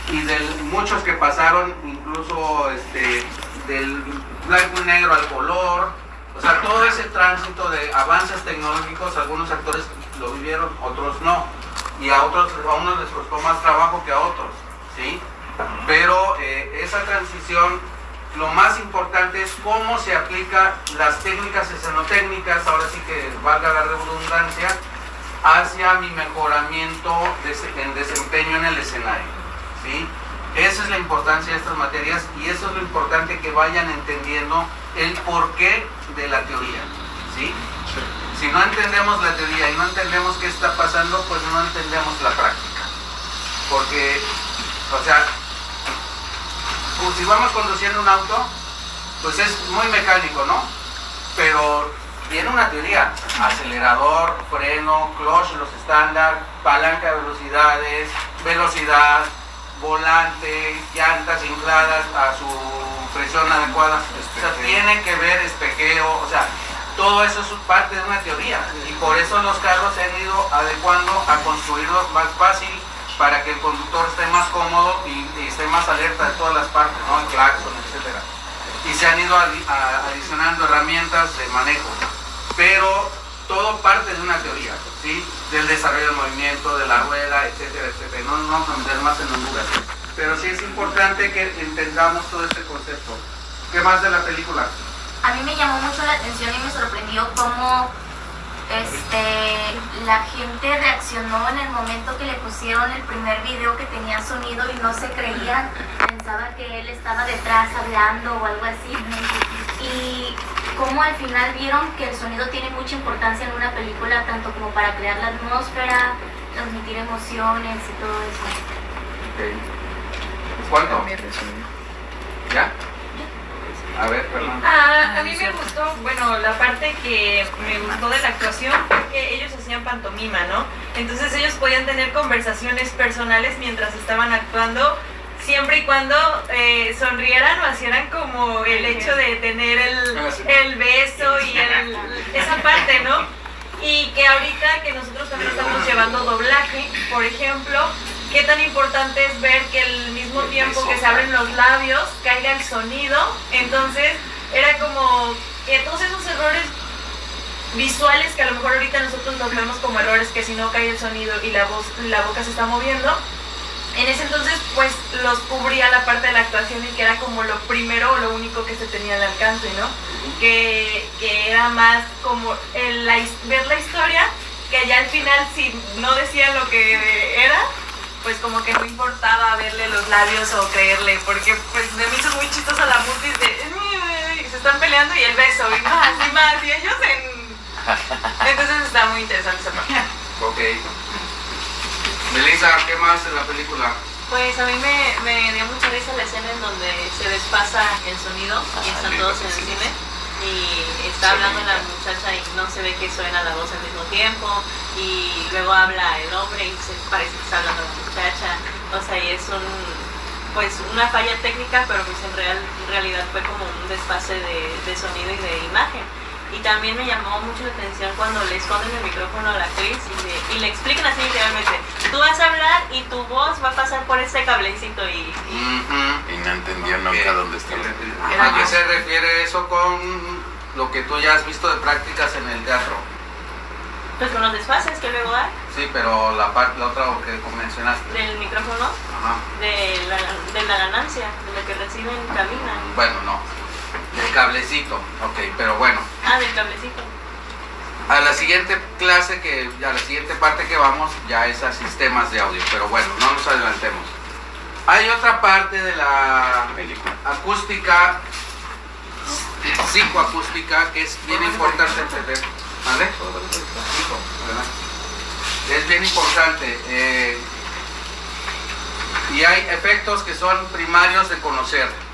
y de muchos que pasaron, incluso del blanco y negro al color, o sea, todo ese tránsito de avances tecnológicos, algunos actores lo vivieron, otros no, y a unos les costó más trabajo que a otros, ¿sí? Pero esa transición, lo más importante es cómo se aplica las técnicas escenotécnicas, ahora sí que valga la redundancia, hacia mi mejoramiento en desempeño en el escenario, ¿sí? Esa es la importancia de estas materias y eso es lo importante, que vayan entendiendo el porqué de la teoría, ¿sí? Si no entendemos la teoría y no entendemos qué está pasando, pues no entendemos la práctica. Porque, o sea, si vamos conduciendo un auto, pues es muy mecánico, ¿no? Pero tiene una teoría: acelerador, freno, clutch, los estándar, palanca de velocidades, velocidad, volante, llantas infladas a su presión adecuada. O sea, tiene que ver espejeo, o sea, todo eso es parte de una teoría, y por eso los carros se han ido adecuando a construirlos más fácil, para que el conductor esté más cómodo y esté más alerta de todas las partes, ¿no? El claxon, etcétera. Y se han ido adicionando herramientas de manejo, pero todo parte de una teoría, ¿sí? Del desarrollo del movimiento, de la rueda, etcétera, etcétera. No nos vamos a meter más en honduras, pero sí es importante que entendamos todo este concepto. ¿Qué más de la película? A mí me llamó mucho la atención y me sorprendió cómo la gente reaccionó en el momento que le pusieron el primer video que tenía sonido y no se creían, pensaban que él estaba detrás hablando o algo así, y cómo al final vieron que el sonido tiene mucha importancia en una película, tanto como para crear la atmósfera, transmitir emociones y todo eso. Okay. ¿Cuánto? ¿Ya? A ver, perdón. A mí me gustó, bueno, la parte que me gustó de la actuación fue que ellos hacían pantomima, ¿no? Entonces ellos podían tener conversaciones personales mientras estaban actuando, siempre y cuando sonrieran o hicieran como el hecho de tener el beso y esa parte, ¿no? Y que ahorita que nosotros también estamos llevando doblaje, por ejemplo, qué tan importante es ver que al mismo tiempo que se abren los labios caiga el sonido. Entonces era como que todos esos errores visuales que a lo mejor ahorita nosotros los vemos como errores, que si no cae el sonido y la boca se está moviendo, en ese entonces pues los cubría la parte de la actuación, y que era como lo primero o lo único que se tenía al alcance, ¿no? Que era más como ver la historia, que ya al final si no decían lo que era, pues como que no importaba verle los labios o creerle, porque pues me hizo muy chistosa la mutis de y se están peleando y el beso, y no, así más, y ellos entonces está muy interesante esa parte. Ok. Melissa, ¿qué más en la película? Pues a mí me dio mucha risa la escena en donde se despasa el sonido y están todos en el cine y está hablando la muchacha y no se ve que suena la voz al mismo tiempo, y luego habla el hombre y se parece que está hablando la muchacha, o sea, y es una falla técnica, pero pues en realidad fue como un desfase de sonido y de imagen. Y también me llamó mucho la atención cuando le esconden el micrófono a la actriz y le explican así literalmente: tú vas a hablar y tu voz va a pasar por este cablecito y no entendió nunca dónde estaba. ¿A qué se refiere eso con lo que tú ya has visto de prácticas en el teatro? Pues con los desfases que luego hay. Sí, pero la otra que mencionaste. Del micrófono, ajá, de la ganancia, de lo que reciben en cabina. Bueno, no. Del cablecito, ok, pero bueno. Del cablecito. A la siguiente clase, a la siguiente parte que vamos, ya es a sistemas de audio, pero bueno, no nos adelantemos. Hay otra parte de la acústica, psicoacústica, que es bien importante entender. ¿Vale? Es bien importante. Y hay efectos que son primarios de conocer.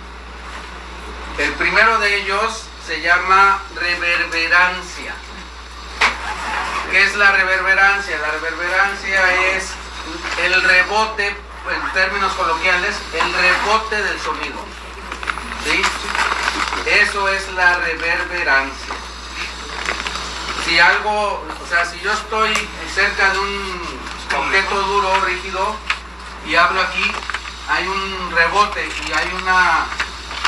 El primero de ellos se llama reverberancia. ¿Qué es la reverberancia? La reverberancia es el rebote, en términos coloquiales, el rebote del sonido. ¿Sí? Eso es la reverberancia. Si algo, o sea, si yo estoy cerca de un objeto duro, rígido, y hablo aquí, hay un rebote y hay una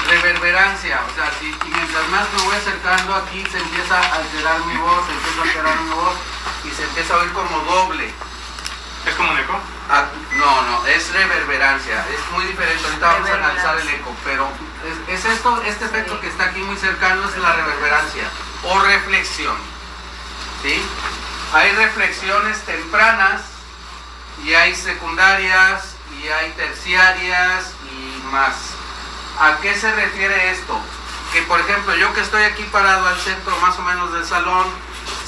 reverberancia, o sea, y mientras más me voy acercando aquí se empieza a alterar mi voz, y se empieza a oír como doble. ¿Es como un eco? No, es reverberancia, es muy diferente. Ahorita vamos a analizar el eco, pero es esto, este efecto que está aquí muy cercano es la reverberancia o reflexión, ¿sí? Hay reflexiones tempranas y hay secundarias y hay terciarias y más. ¿A qué se refiere esto? Que por ejemplo, yo que estoy aquí parado al centro más o menos del salón,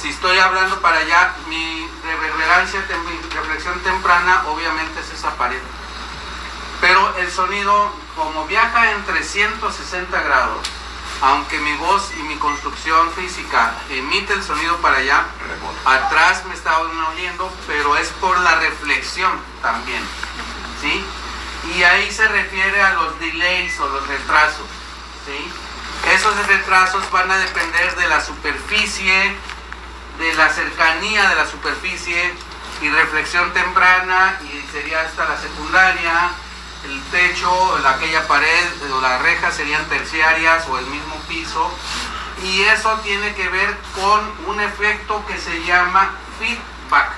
si estoy hablando para allá, mi reverberancia, mi reflexión temprana, obviamente es esa pared. Pero el sonido, como viaja en 360 grados, aunque mi voz y mi construcción física emite el sonido para allá, atrás me está oyendo, pero es por la reflexión también, ¿sí? Y ahí se refiere a los delays o los retrasos, ¿sí? Esos retrasos van a depender de la superficie, de la cercanía de la superficie y reflexión temprana, y sería hasta la secundaria, el techo, aquella pared o la reja serían terciarias o el mismo piso, y eso tiene que ver con un efecto que se llama feedback,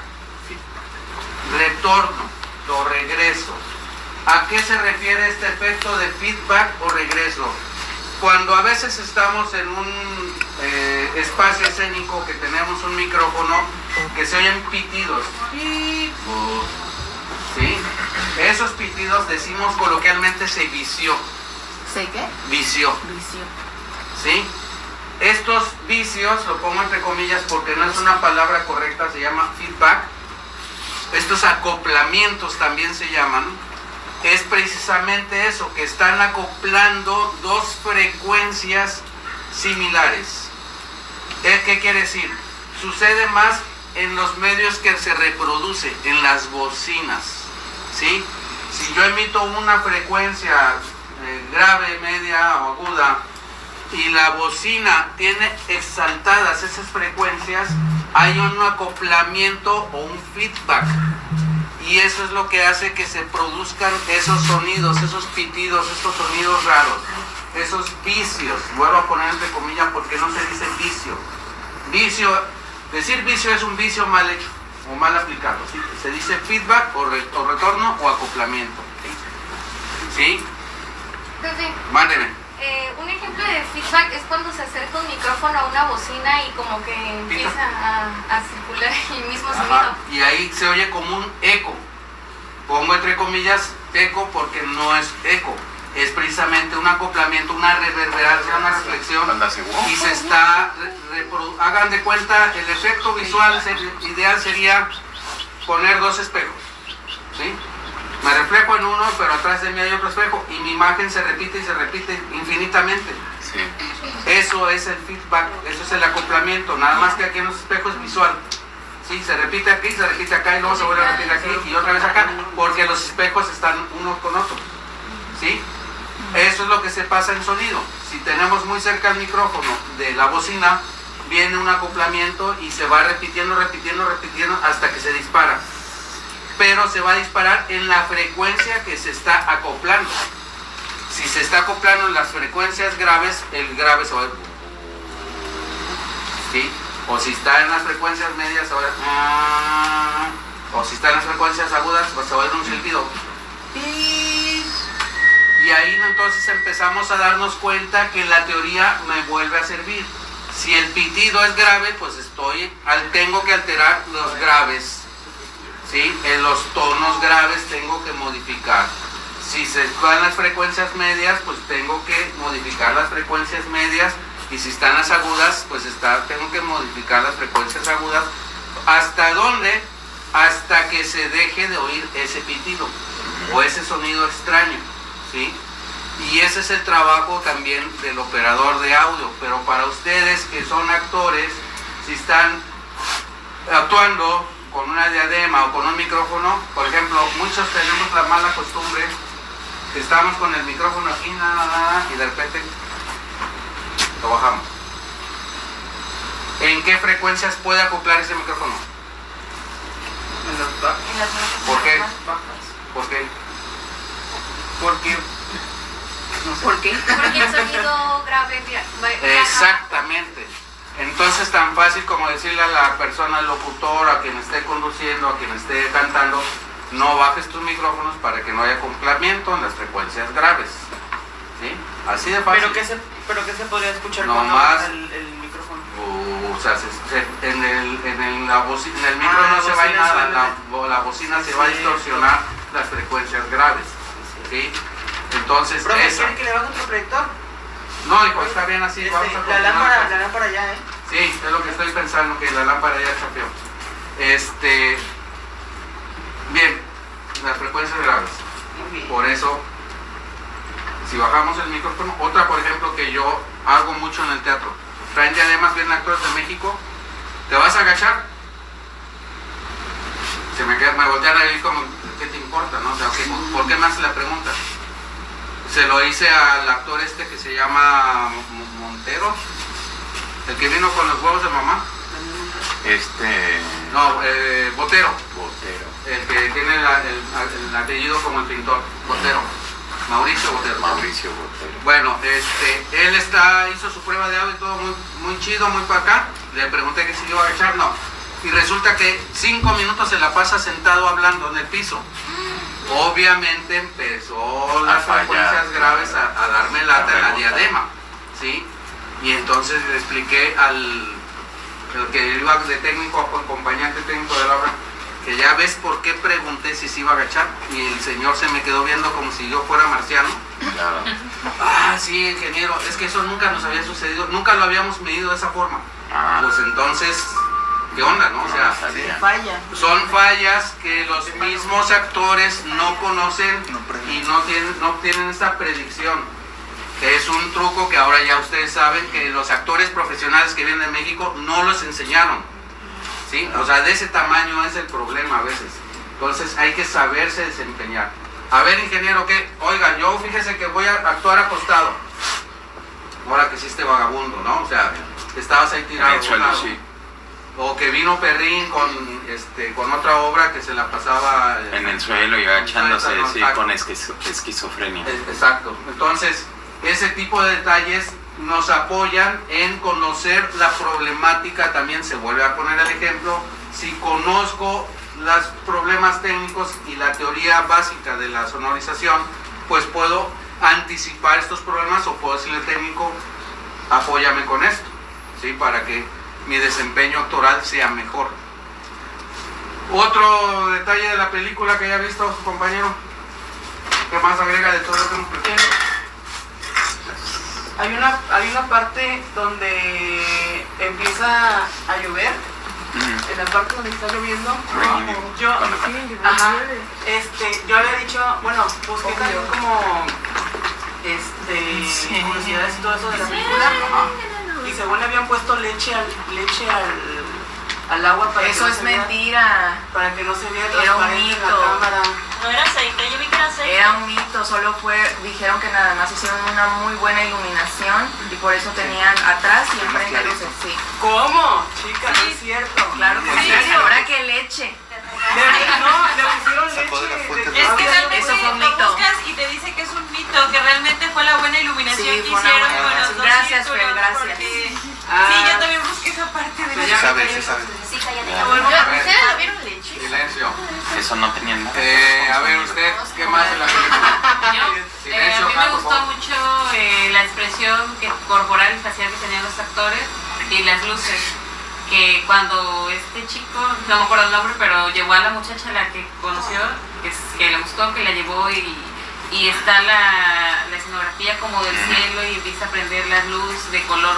retorno o regreso. ¿A qué se refiere este efecto de feedback o regreso? Cuando a veces estamos en un espacio escénico que tenemos un micrófono que se oyen pitidos, ¿sí? Esos pitidos decimos coloquialmente se vició. ¿Se qué? Vició. Vicio. ¿Sí? Estos vicios, lo pongo entre comillas porque no es una palabra correcta, se llama feedback. Estos acoplamientos también se llaman. Es precisamente eso, que están acoplando dos frecuencias similares. ¿Qué quiere decir? Sucede más en los medios que se reproduce, en las bocinas, ¿sí? Si yo emito una frecuencia grave, media o aguda, y la bocina tiene exaltadas esas frecuencias, hay un acoplamiento o un feedback. Y eso es lo que hace que se produzcan esos sonidos, esos pitidos, estos sonidos raros, esos vicios. Vuelvo a poner entre comillas porque no se dice vicio. Decir vicio es un vicio mal hecho o mal aplicado, ¿sí? Se dice feedback o retorno o acoplamiento. ¿Sí? Profe, Mándeme. un ejemplo de feedback es cuando se acerca un micrófono a una bocina y como que empieza a circular el mismo sonido. Ajá. Y ahí se oye como un eco. Pongo entre comillas eco porque no es eco. Es precisamente un acoplamiento, una reverberancia, una reflexión. Y se está hagan de cuenta, el efecto visual ideal sería poner dos espejos, ¿sí? Me reflejo en uno, pero atrás de mí hay otro espejo y mi imagen se repite y se repite infinitamente. Sí. Eso es el feedback, eso es el acoplamiento, nada más que aquí en los espejos es visual. Sí, se repite aquí, se repite acá y luego se vuelve a repetir aquí y otra vez acá, porque los espejos están uno con otro. ¿Sí? Eso es lo que se pasa en sonido. Si tenemos muy cerca el micrófono de la bocina, viene un acoplamiento y se va repitiendo hasta que se dispara. Pero se va a disparar en la frecuencia que se está acoplando. Si se está acoplando en las frecuencias graves, el grave se va a ir, ¿sí? O si está en las frecuencias medias, se va a ir, o si está en las frecuencias agudas, pues se va a ir un silbido. Y ahí entonces empezamos a darnos cuenta que la teoría me vuelve a servir. Si el pitido es grave, pues tengo que alterar los graves. ¿Sí? En los tonos graves tengo que modificar. Si se están las frecuencias medias, pues tengo que modificar las frecuencias medias. Y si están las agudas, pues tengo que modificar las frecuencias agudas. ¿Hasta dónde? Hasta que se deje de oír ese pitido o ese sonido extraño, ¿sí? Y ese es el trabajo también del operador de audio. Pero para ustedes que son actores, si están actuando con una diadema o con un micrófono, por ejemplo, muchos tenemos la mala costumbre que estamos con el micrófono aquí, y de repente lo bajamos. ¿En qué frecuencias puede acoplar ese micrófono? En las bajas. ¿Por qué? ¿Por qué? Porque ¿Por qué? Porque el sonido grave viaja. exactamente. Entonces, tan fácil como decirle a la persona, al locutor, a quien esté conduciendo, a quien esté cantando, no bajes tus micrófonos para que no haya acoplamiento en las frecuencias graves. ¿Sí? Así de fácil. ¿Pero qué se podría escuchar No cuando más. el micrófono? O sea, en el micro no se va a ir nada, la bocina se va a distorsionar las frecuencias graves. ¿Sí? Entonces, ¿Profe, esa. quiere que le baje otro proyector? No, hijo, está bien así. Vamos a La continuar. lámpara ya, Sí, es lo que estoy pensando, que la lámpara ya chapeó. Bien, las frecuencias graves. Muy bien. Por eso, si bajamos el micrófono, otra por ejemplo que yo hago mucho en el teatro, traen diademas, vienen actores de México, ¿te vas a agachar? Me voltean a ver como, ¿qué te importa? ¿No? O sea, ¿por qué me hace la pregunta? Se lo hice al actor que se llama Montero, el que vino con los huevos de mamá. No, Botero. El que tiene el apellido como el pintor, Botero. Mauricio Botero. Bueno, él hizo su prueba de audio y todo muy chido, muy para acá. Le pregunté que si iba a agachar, no. Y resulta que 5 minutos se la pasa sentado hablando en el piso. Obviamente empezó las frecuencias graves a darme lata en la diadema, ¿sí? Y entonces le expliqué al que iba de técnico, acompañante técnico de la obra, que ya ves por qué pregunté si se iba a agachar, y el señor se me quedó viendo como si yo fuera marciano. Claro. Ah, sí, ingeniero, es que eso nunca nos había sucedido, nunca lo habíamos medido de esa forma. Pues entonces, ¿qué onda, no? O sea, Falla. son fallas que los mismos actores no conocen y no tienen esta predicción, que es un truco que ahora ya ustedes saben que los actores profesionales que vienen de México no los enseñaron, ¿sí? O sea, de ese tamaño es el problema a veces. Entonces hay que saberse desempeñar. A ver, ingeniero, ¿qué? Oiga, yo fíjese que voy a actuar acostado. Ahora que hiciste vagabundo, ¿no? O sea, estabas ahí tirado. En el suelo, lado. sí. O que vino Perrín con otra obra que se la pasaba En el suelo y agachándose, no, sí, exacto. con esquizofrenia. Exacto. Entonces, ese tipo de detalles nos apoyan en conocer la problemática. También se vuelve a poner el ejemplo. Si conozco los problemas técnicos y la teoría básica de la sonorización, pues puedo anticipar estos problemas o puedo decirle al técnico, apóyame con esto, ¿sí? Para que mi desempeño actoral sea mejor. Otro detalle de la película que haya visto su compañero, ¿qué más agrega de todo lo que hemos platicado? Hay una parte donde empieza a llover. En la parte donde está lloviendo, yo había dicho, bueno, busqué también como curiosidades y todo eso de la película, y según le habían puesto leche al agua para Eso que no es se vea- mentira. para que no se vea Era un transparente en la mito. cámara. No era aceite, yo vi que era aceite. Era un mito, dijeron que nada más hicieron una muy buena iluminación y por eso tenían atrás y enfrente luces, sí. ¿Cómo? Chica, no es cierto. Claro que sí, Sí. ahora que leche. Le pusieron leche. Es que realmente Eso fue un lo mito. buscas y te dice que es un mito, que realmente fue la buena iluminación Sí, que fue una hicieron buena con los iluminación. dos Gracias, círculos, Fer, gracias. porque- Ah. Sí, yo también busqué esa parte de la Sí sabe. Sí, cállate. ¿Ustedes lo vieron leche? Silencio. Eso no tenía nada. A ver usted, ¿qué más de la película? A Silencio, mí me por gustó favor. mucho la expresión corporal y facial que tenían los actores y las luces. Que cuando este chico, no me acuerdo el nombre, pero llevó a la muchacha, la que conoció, que le gustó, que la llevó y está la escenografía como del cielo y empieza a prender las luces de color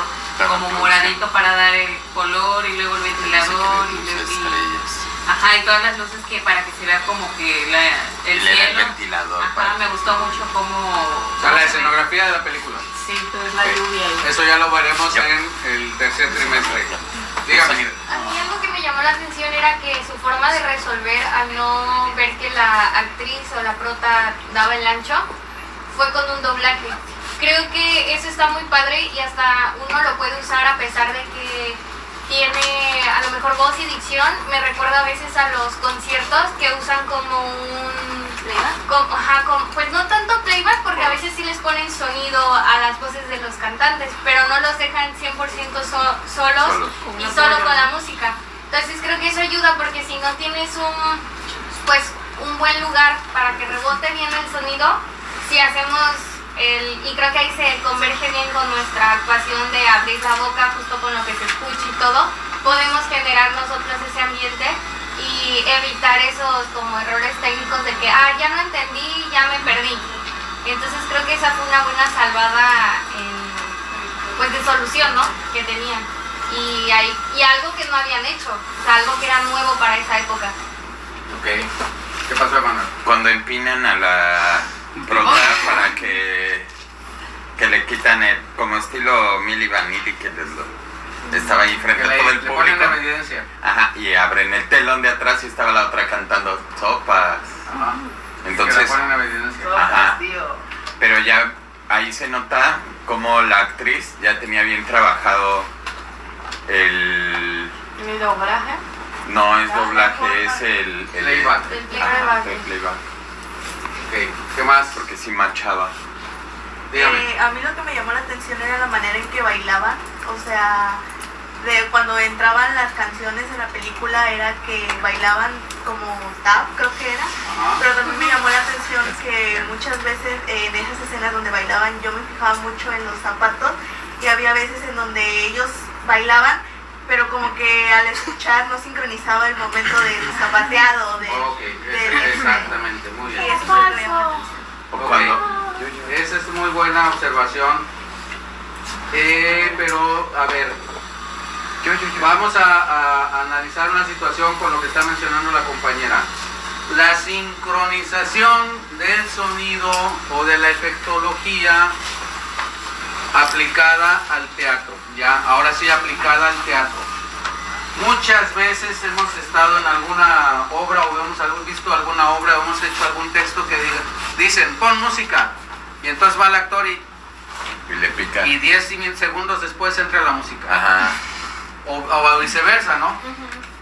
como moradito para dar el color y luego el ventilador y todas las luces que para que se vea como que el Él era el cielo. ventilador. Ajá, me gustó mucho O sea, la escenografía de la película. Sí, Entonces la lluvia y... Eso ya lo veremos en el tercer trimestre. Dígame. A mí algo que me llamó la atención era que su forma de resolver al no ver que la actriz o la prota daba el ancho fue con un doblaje. Creo que eso está muy padre y hasta uno lo puede usar a pesar de que tiene a lo mejor voz y dicción. Me recuerda a veces a los conciertos que usan como un Pues no tanto playback, porque a veces sí les ponen sonido a las voces de los cantantes, pero no los dejan 100% solos y solo con la música. Entonces creo que eso ayuda, porque si no tienes un buen lugar para que rebote bien el sonido, si hacemos y creo que ahí se converge bien con nuestra actuación de abrir la boca justo con lo que se escucha y todo, podemos generar nosotros ese ambiente y evitar esos como errores técnicos de que ya no entendí, ya me perdí. Entonces creo que esa fue una buena salvada de solución, ¿no? Que tenían. Y algo que no habían hecho, o sea, algo que era nuevo para esa época. Ok. ¿Qué pasó, Emanuel? Cuando empinan a la prota para que le quitan como estilo Milli Vanilli, que estaba ahí frente a todo el público. Ponen la evidencia. Ajá, y abren el telón de atrás y estaba la otra cantando sopas. Ajá. Entonces, que la ponen la evidencia. ajá. Pero ya ahí se nota como la actriz ya tenía bien trabajado ¿El doblaje? No es doblaje, es el playback. El playback. Ok, ¿qué más? Porque sí marchaba. Dígame. A mí lo que me llamó la atención era la manera en que bailaban, o sea, de cuando entraban las canciones en la película era que bailaban como tap, creo que era, pero también me llamó la atención que muchas veces en esas escenas donde bailaban yo me fijaba mucho en los zapatos y había veces en donde ellos bailaban, pero como que al escuchar no sincronizaba el momento del zapateado, Exactamente, muy bien. Y eso fue lo que me llamó la atención. Esa es muy buena observación. Pero, a ver, vamos a analizar una situación con lo que está mencionando la compañera. La sincronización del sonido o de la efectología aplicada al teatro, ya, ahora sí aplicada al teatro. Muchas veces hemos estado en alguna obra o hemos visto alguna obra o hemos hecho algún texto que dicen, pon música, y entonces va el actor y le pica. Y 10 segundos después entra la música. Ajá. O viceversa, ¿no?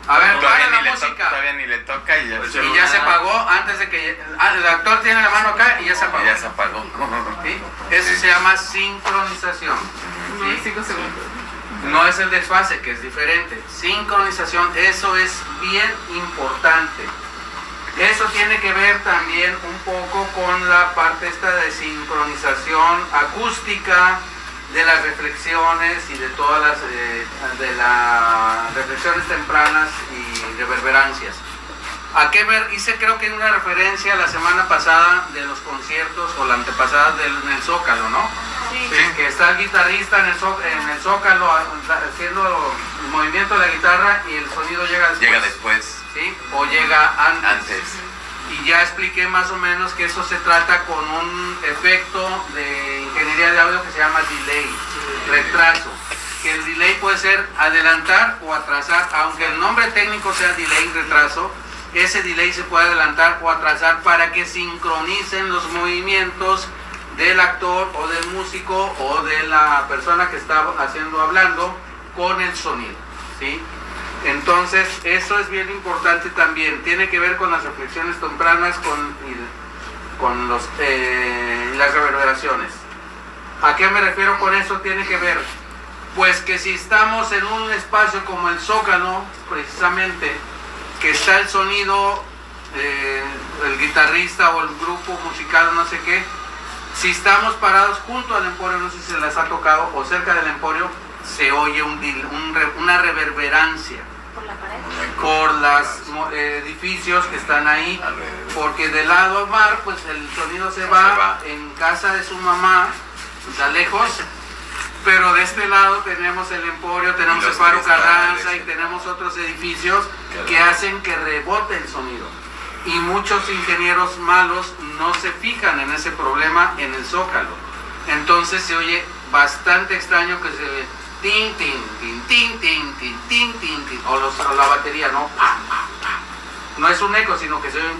A ver, todavía para ni la música. Todavía ni le toca y ya se apagó antes de que... el actor tiene la mano acá y ya se apagó. Ya se apagó. ¿Sí? Eso se llama sincronización. No es 5 segundos. No es el desfase, que es diferente. Sincronización, eso es bien importante. Eso tiene que ver también un poco con la parte esta de sincronización acústica, de las reflexiones y de todas las reflexiones tempranas y reverberancias. Hice creo que una referencia la semana pasada de los conciertos o la antepasada en el Zócalo, ¿no? Sí. Que está el guitarrista en el Zócalo haciendo el movimiento de la guitarra y el sonido llega después. Llega después. ¿Sí? O llega antes. Y ya expliqué más o menos que eso se trata con un efecto de ingeniería de audio que se llama delay, retraso. Que el delay puede ser adelantar o atrasar, aunque el nombre técnico sea delay, retraso, ese delay se puede adelantar o atrasar para que sincronicen los movimientos del actor o del músico o de la persona que está hablando con el sonido, ¿sí? Entonces, eso es bien importante también. Tiene que ver con las reflexiones tempranas, con las reverberaciones. ¿A qué me refiero con eso? Tiene que ver, pues que si estamos en un espacio como el Zócalo, precisamente, que está el sonido, el guitarrista o el grupo musical o no sé qué, si estamos parados junto al Emporio, no sé si se les ha tocado, o cerca del Emporio, se oye una reverberancia por los edificios que están ahí, porque del lado al mar pues el sonido se va en casa de su mamá, está lejos, pero de este lado tenemos el Emporio, tenemos el Faro Carranza y tenemos otros edificios que hacen que rebote el sonido, y muchos ingenieros malos no se fijan en ese problema en el Zócalo, entonces se oye bastante extraño que se tin tin tin tin tin tin tin tin tin, o la batería, ¿no? No es un eco, sino que se oye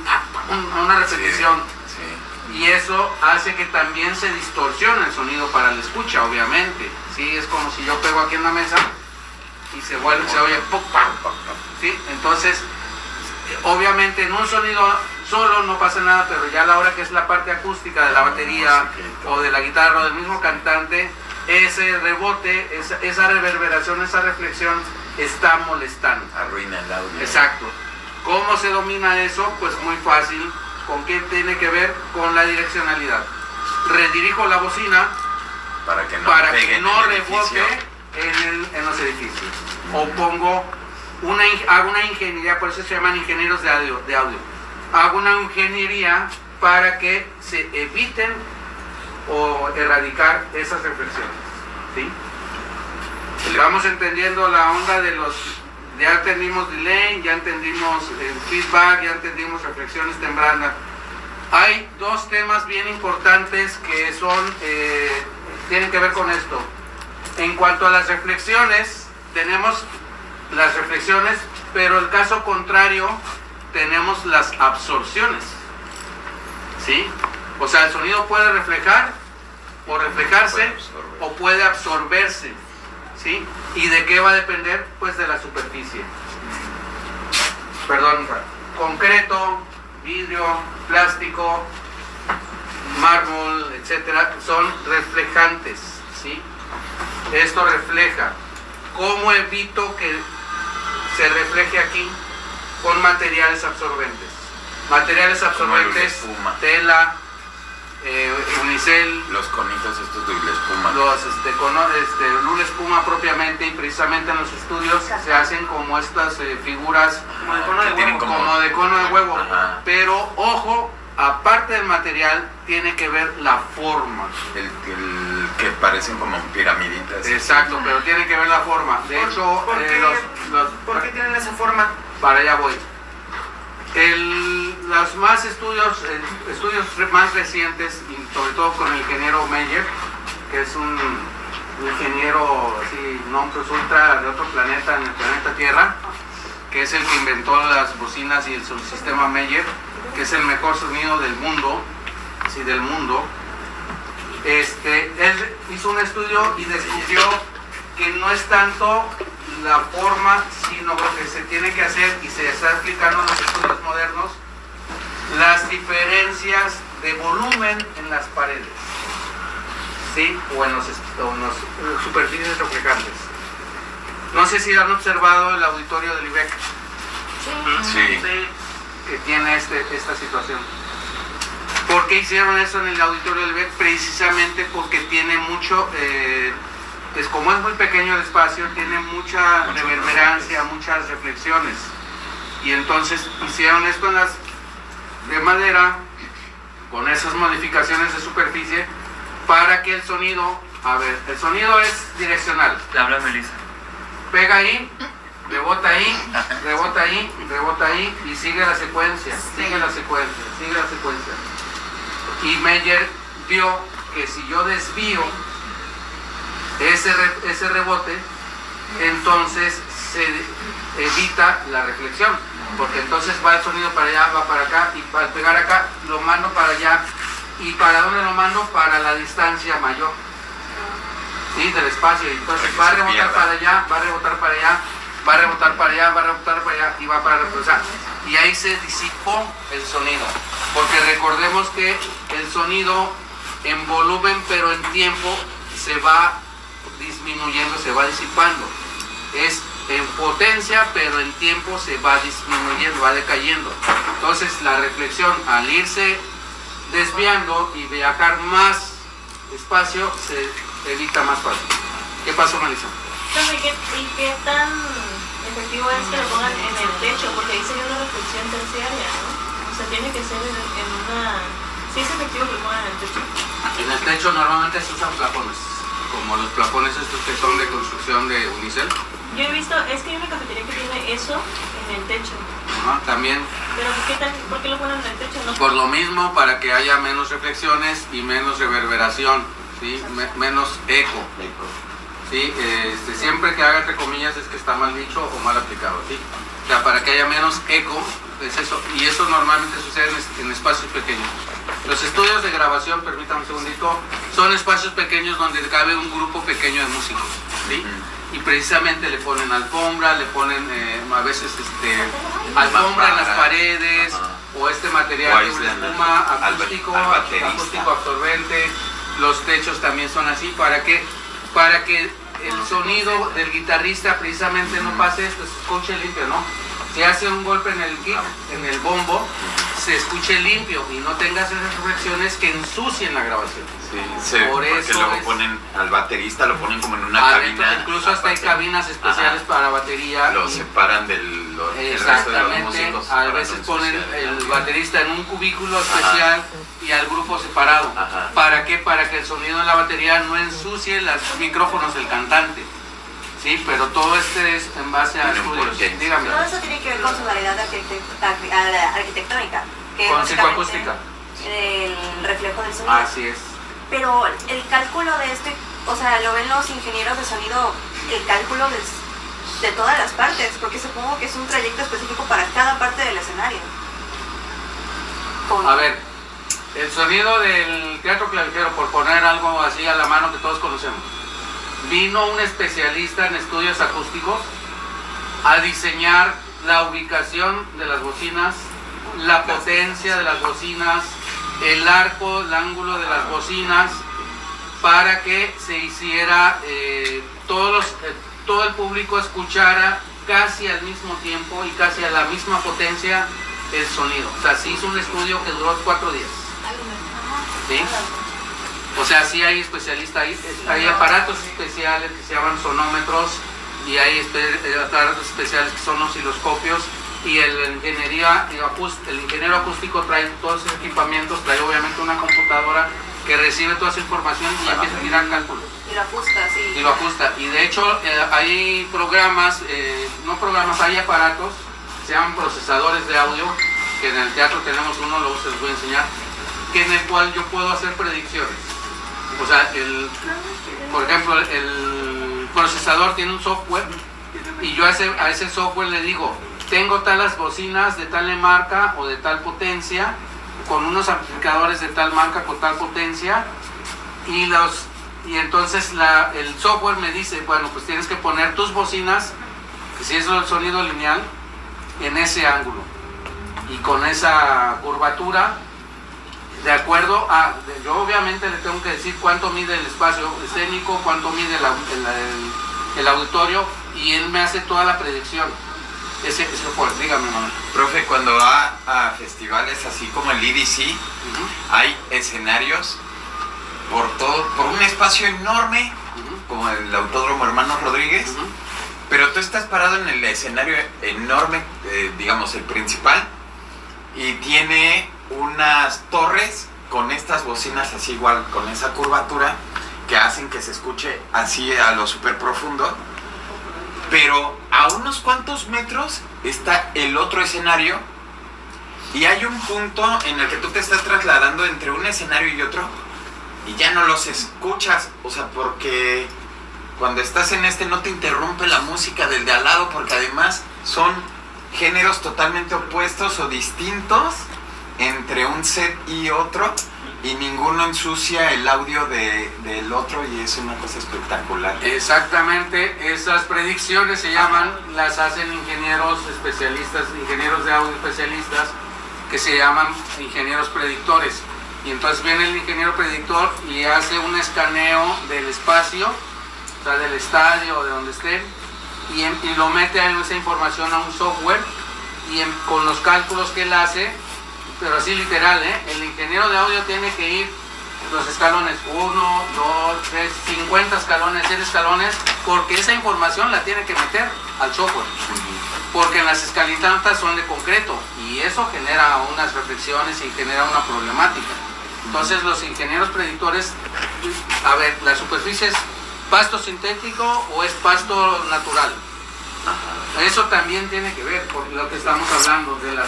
una repetición. Sí. Y eso hace que también se distorsione el sonido para la escucha, obviamente. Sí, es como si yo pego aquí en la mesa y se oye ¿sí? Entonces, obviamente en un sonido solo no pasa nada, pero ya a la hora que es la parte acústica de la batería o de la guitarra o del mismo cantante, ese rebote, esa reverberación, esa reflexión está molestando. Arruina el audio. Exacto. ¿Cómo se domina eso? Pues muy fácil. ¿Con qué tiene que ver? Con la direccionalidad. Redirijo la bocina para que no rebote en los edificios. O pongo hago una ingeniería, por eso se llaman ingenieros de audio. Hago una ingeniería para que se eviten o erradicar esas reflexiones. ¿Sí? Vamos entendiendo la onda de los... Ya entendimos delay, ya entendimos el feedback, ya entendimos reflexiones tempranas. Hay dos temas bien importantes que tienen que ver con esto. En cuanto a las reflexiones, tenemos las reflexiones, pero el caso contrario, tenemos las absorciones. ¿Sí? O sea, el sonido puede reflejar o reflejarse o puede absorberse. ¿Sí? ¿Y de qué va a depender? Pues de la superficie. Perdón, concreto, vidrio, plástico, mármol, etcétera, son reflejantes, ¿sí? Esto refleja. ¿Cómo evito que se refleje aquí? Con materiales absorbentes. Materiales absorbentes, tela, unicel, los conitos estos de hule espuma, los hule espuma propiamente, y precisamente en los estudios se hacen como estas figuras como de cono de huevo. Ajá. Pero ojo, aparte del material tiene que ver la forma. El que parecen como piramiditas. Exacto, pero tiene que ver la forma. De hecho, ¿por qué tienen esa forma? Para allá voy. Los más estudios más recientes, y sobre todo con el ingeniero Meyer, que es un ingeniero así non plus ultra de otro planeta, en el planeta Tierra, que es el que inventó las bocinas y el subsistema Meyer, que es el mejor sonido del mundo, sí, del mundo. Él hizo un estudio y descubrió que no es tanto la forma, sino lo que se tiene que hacer, y se está aplicando en los estudios modernos, las diferencias de volumen en las paredes, ¿sí? O en los superficies reflejantes. No sé si han observado el auditorio del IBEC. Sí. Que tiene esta situación. ¿Por qué hicieron eso en el auditorio del IBEC? Precisamente porque tiene mucho... como es muy pequeño el espacio, tiene mucha reverberancia, muchas reflexiones, y entonces hicieron esto en las de madera con esas modificaciones de superficie para que el sonido, el sonido es direccional. Le habla Melissa. Pega ahí, rebota ahí, rebota ahí, rebota ahí, y sigue la secuencia, sigue la secuencia, sigue la secuencia. Y Meyer vio que si yo desvío ese rebote, entonces se evita la reflexión, porque entonces va el sonido para allá, va para acá, y al pegar acá lo mando para allá. ¿Y para dónde lo mando? Para la distancia mayor, ¿sí? Del espacio. Entonces va a rebotar para allá, va a rebotar para allá, va a rebotar para allá, va a rebotar para allá, y va para reflexar. Y ahí se disipó el sonido, porque recordemos que el sonido en volumen, pero en tiempo, se va disminuyendo, se va disipando. Es en potencia, pero en tiempo se va disminuyendo, va decayendo. Entonces la reflexión, al irse desviando y viajar más espacio, se evita más fácil. ¿Qué pasó, Melissa? ¿Y qué tan efectivo es que lo pongan en el techo? Porque ahí sería una reflexión terciaria, ¿no? O sea, tiene que ser en una... ¿Sí es efectivo que lo pongan en el techo? En el techo normalmente se usan plafones, como los plafones estos que son de construcción de unicel. Yo he visto, es que hay una cafetería que tiene eso en el techo. Ajá, también. Pero ¿por qué lo ponen en el techo? ¿No? Por lo mismo, para que haya menos reflexiones y menos reverberación, ¿sí? Menos eco. ¿Sí? Siempre que haga entre comillas es que está mal dicho o mal aplicado, ¿sí? O sea, para que haya menos eco, es eso. Y eso normalmente sucede en espacios pequeños. Los estudios de grabación, permítanme un segundito, son espacios pequeños donde cabe un grupo pequeño de músicos, ¿sí? y precisamente le ponen alfombra, le ponen a veces alfombra en las paredes, o este material de espuma acústico absorbente. Los techos también son así para que el sonido del guitarrista precisamente no pase esto, se escuche limpio, ¿no? Si hace un golpe en el kick, en el bombo, se escuche limpio y no tengas esas reflexiones que ensucien la grabación. Sí, porque luego ponen al baterista, lo ponen como en una cabina. Incluso hasta hay cabinas especiales para batería. Lo separan del resto de los músicos. A veces ponen el baterista en un cubículo especial y al grupo separado. ¿Para qué? Para que el sonido de la batería no ensucie los micrófonos del cantante. Sí, pero todo es en base a estudios. Dígame. Todo eso tiene que ver con su variedad arquitectónica. Con psicoacústica. El reflejo del sonido. Así es. Pero el cálculo de o sea, lo ven los ingenieros de sonido, el cálculo de todas las partes, porque supongo que es un trayecto específico para cada parte del escenario. A ver, el sonido del teatro clavijero, por poner algo así a la mano que todos conocemos, vino un especialista en estudios acústicos a diseñar la ubicación de las bocinas, la potencia de las bocinas, el arco, el ángulo de las bocinas, para que se hiciera todo el público escuchara casi al mismo tiempo y casi a la misma potencia el sonido. O sea, se hizo un estudio que duró 4 días. ¿Sí? O sea, sí hay especialistas, hay aparatos especiales que se llaman sonómetros y hay aparatos especiales que son osciloscopios. Y el ingeniero acústico trae todos esos equipamientos, trae obviamente una computadora que recibe toda esa información y empieza a tirar cálculos. Y lo ajusta, sí. Y lo ajusta. Y de hecho hay programas, hay aparatos, se llaman procesadores de audio, que en el teatro tenemos uno, luego se los voy a enseñar, en el cual yo puedo hacer predicciones. O sea, por ejemplo, el procesador tiene un software y yo a ese software le digo, tengo talas bocinas de tal marca o de tal potencia, con unos amplificadores de tal marca con tal potencia, y entonces el software me dice, bueno, pues tienes que poner tus bocinas, que si es el sonido lineal, en ese ángulo y con esa curvatura, de acuerdo a, yo obviamente le tengo que decir cuánto mide el espacio escénico, cuánto mide el auditorio, y él me hace toda la predicción. Ese software, dígame, mamá. Profe, cuando va a festivales así como el EDC, hay escenarios por un espacio enorme, como el Autódromo Hermanos Rodríguez, pero tú estás parado en el escenario enorme, digamos el principal, y tiene unas torres con estas bocinas así igual, con esa curvatura, que hacen que se escuche así a lo súper profundo. Pero a unos cuantos metros está el otro escenario y hay un punto en el que tú te estás trasladando entre un escenario y otro y ya no los escuchas, o sea, porque cuando estás en no te interrumpe la música del de al lado, porque además son géneros totalmente opuestos o distintos entre un set y otro, y ninguno ensucia el audio del otro, y es una cosa espectacular. Exactamente, esas predicciones se llaman, las hacen ingenieros especialistas, ingenieros de audio especialistas, que se llaman ingenieros predictores. Y entonces viene el ingeniero predictor y hace un escaneo del espacio, o sea, del estadio o de donde esté, y lo mete a esa información a un software, y con los cálculos que él hace, pero así literal, el ingeniero de audio tiene que ir los escalones 1, 2, 3, 50 escalones, 100 escalones, porque esa información la tiene que meter al software, porque las escalinatas son de concreto y eso genera unas reflexiones y genera una problemática. Entonces los ingenieros predictores, a ver, ¿la superficie es pasto sintético o es pasto natural? Eso también tiene que ver por lo que estamos hablando de los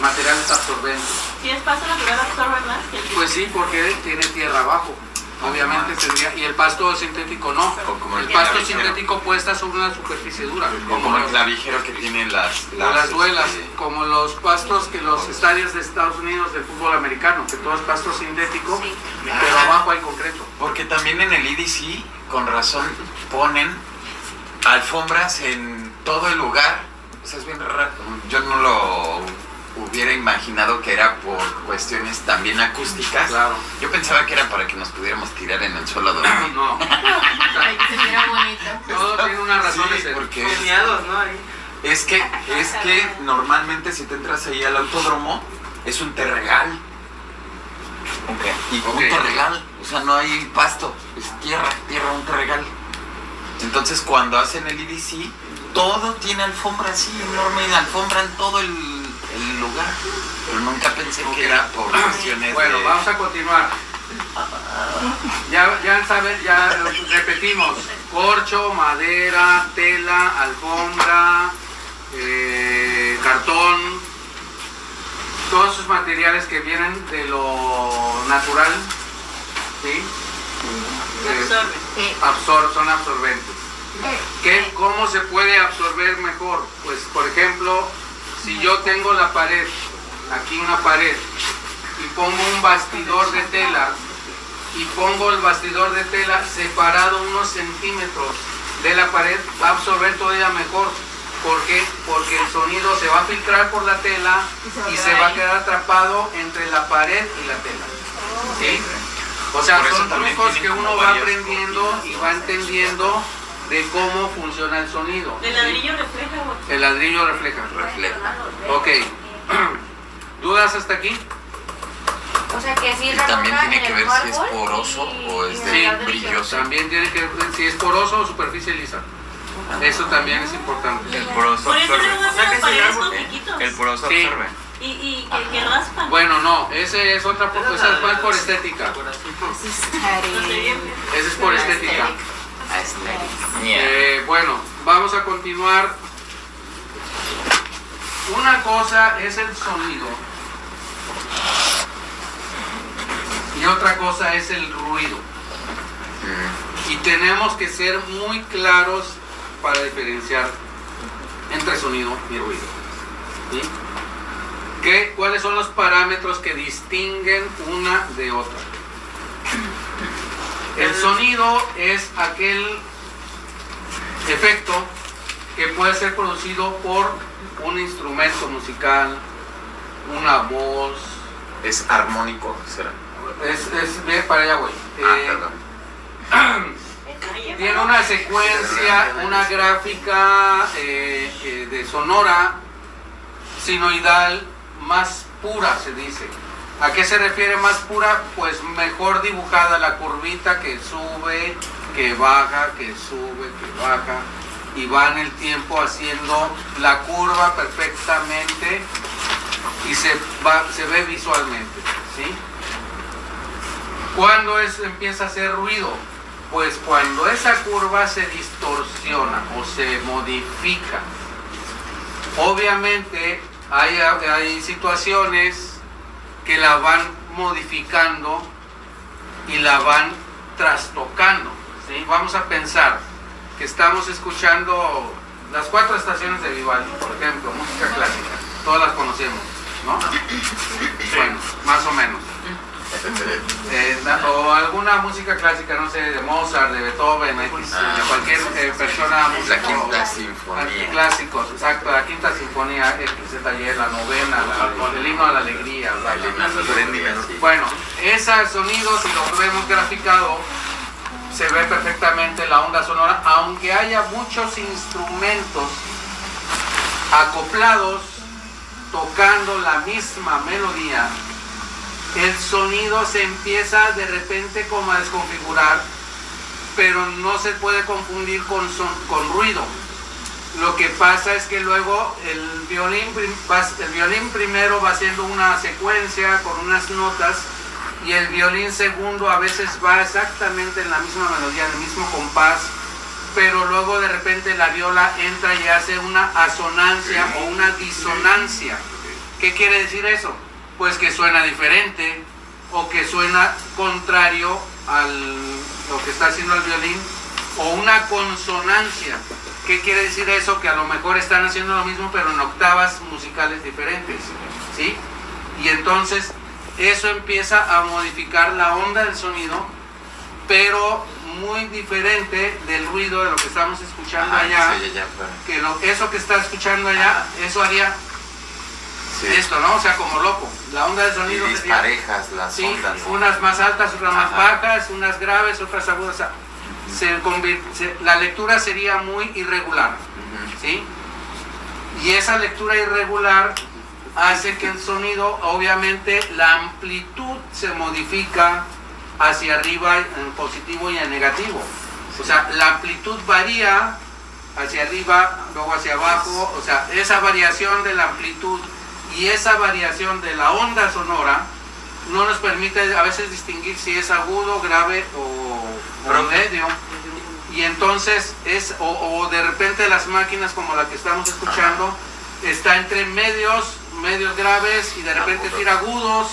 materiales absorbentes. Si es pasto natural, absorbe más que el tiempo. Pues sí, porque tiene tierra abajo. Obviamente tendría, y el pasto sintético no. Como el pasto sintético puede estar sobre una superficie dura. Como el clavijero que tiene las duelas, como los pastos que los estadios de Estados Unidos del fútbol americano, que todo es pasto sintético, pero abajo hay concreto. Porque también en el EDC, con razón, ponen alfombras en todo el lugar. O sea, es bien raro. Yo no lo hubiera imaginado que era por cuestiones también acústicas. Claro. Yo pensaba que era para que nos pudiéramos tirar en el suelo a dormir. No. Ay, que se viera bonito. Todo tiene una razón de Sí, ser. porque Geniados, ¿no? Ahí. es que normalmente si te entras ahí al autódromo es un terregal. Y un terregal, o sea, no hay pasto, es tierra, un terregal. Entonces cuando hacen el EDC, todo tiene alfombra así enorme, alfombran todo el lugar. Pero nunca pensé que era por cuestiones Bueno, de... vamos a continuar. Ya saben, ya repetimos: corcho, madera, tela, alfombra, cartón, todos esos materiales que vienen de lo natural, ¿sí? Son absorbentes. ¿Cómo se puede absorber mejor? Pues, por ejemplo, si yo tengo la pared, aquí una pared, y pongo un bastidor de tela, y pongo el bastidor de tela separado unos centímetros de la pared, va a absorber todavía mejor. ¿Por qué? Porque el sonido se va a filtrar por la tela y se va a quedar atrapado entre la pared y la tela. ¿Sí? O sea, Por eso son también trucos tienen que como uno va varias aprendiendo y va entendiendo de cómo funciona el sonido. ¿El ladrillo refleja? El ladrillo refleja. Ok. ¿Dudas hasta aquí? O sea que sí Y también remoja tiene en que el ver si es mármol poroso o es y de en el brilloso. También tiene que ver si es poroso o superficie lisa. Eso también es importante. El poroso Por eso absorbe. luego hacen las paredes con piquitos. El poroso Sí. absorbe. Y que raspan. Bueno, no, ese es otra, esa es más por estética. Ese es por estética. Bueno, vamos a continuar. Una cosa es el sonido y otra cosa es el ruido. Y tenemos que ser muy claros para diferenciar entre sonido y ruido. ¿Sí? ¿Cuáles son los parámetros que distinguen una de otra? El sonido es aquel efecto que puede ser producido por un instrumento musical, una voz. Es armónico, será. Ve para allá, güey. Perdón. Tiene una secuencia, una gráfica de sonora sinoidal más pura, se dice. ¿A qué se refiere más pura? Pues mejor dibujada la curvita que sube, que baja, que sube, que baja, y va en el tiempo haciendo la curva perfectamente y se ve visualmente, ¿sí? ¿Cuándo empieza a hacer ruido? Pues cuando esa curva se distorsiona o se modifica. Obviamente hay situaciones que la van modificando y la van trastocando, ¿sí? Vamos a pensar que estamos escuchando las 4 estaciones de Vivaldi, por ejemplo, música clásica, todas las conocemos, ¿no? Bueno, más o menos. O alguna música clásica, no sé, de Mozart, de Beethoven, de cualquier persona. La quinta sinfonía. Clásicos, exacto, la quinta sinfonía, el taller, la novena, el himno a la alegría. Bueno, ese sonido, si lo vemos graficado, se ve perfectamente la onda sonora, aunque haya muchos instrumentos acoplados tocando la misma melodía. El sonido se empieza de repente como a desconfigurar, pero no se puede confundir con ruido. Lo que pasa es que luego el violín primero va haciendo una secuencia con unas notas y el violín segundo a veces va exactamente en la misma melodía, en el mismo compás, pero luego de repente la viola entra y hace una asonancia o una disonancia. ¿Qué quiere decir eso? Pues que suena diferente o que suena contrario a lo que está haciendo el violín, o una consonancia. ¿Qué quiere decir eso? Que a lo mejor están haciendo lo mismo pero en octavas musicales diferentes, ¿sí? Y entonces eso empieza a modificar la onda del sonido pero muy diferente del ruido de lo que estamos escuchando allá, que eso que está escuchando allá, eso haría esto, ¿no? O sea, como loco. La onda de sonido y disparejas las ondas. Unas más altas, otras más bajas, unas graves, otras agudas. O sea, la lectura sería muy irregular, ¿sí? Y esa lectura irregular hace que el sonido, obviamente, la amplitud se modifica hacia arriba en positivo y en negativo. O sea, la amplitud varía hacia arriba, luego hacia abajo. O sea, esa variación de la amplitud y esa variación de la onda sonora no nos permite a veces distinguir si es agudo, grave o medio. Y entonces o de repente las máquinas como la que estamos escuchando está entre medios graves y de repente tira agudos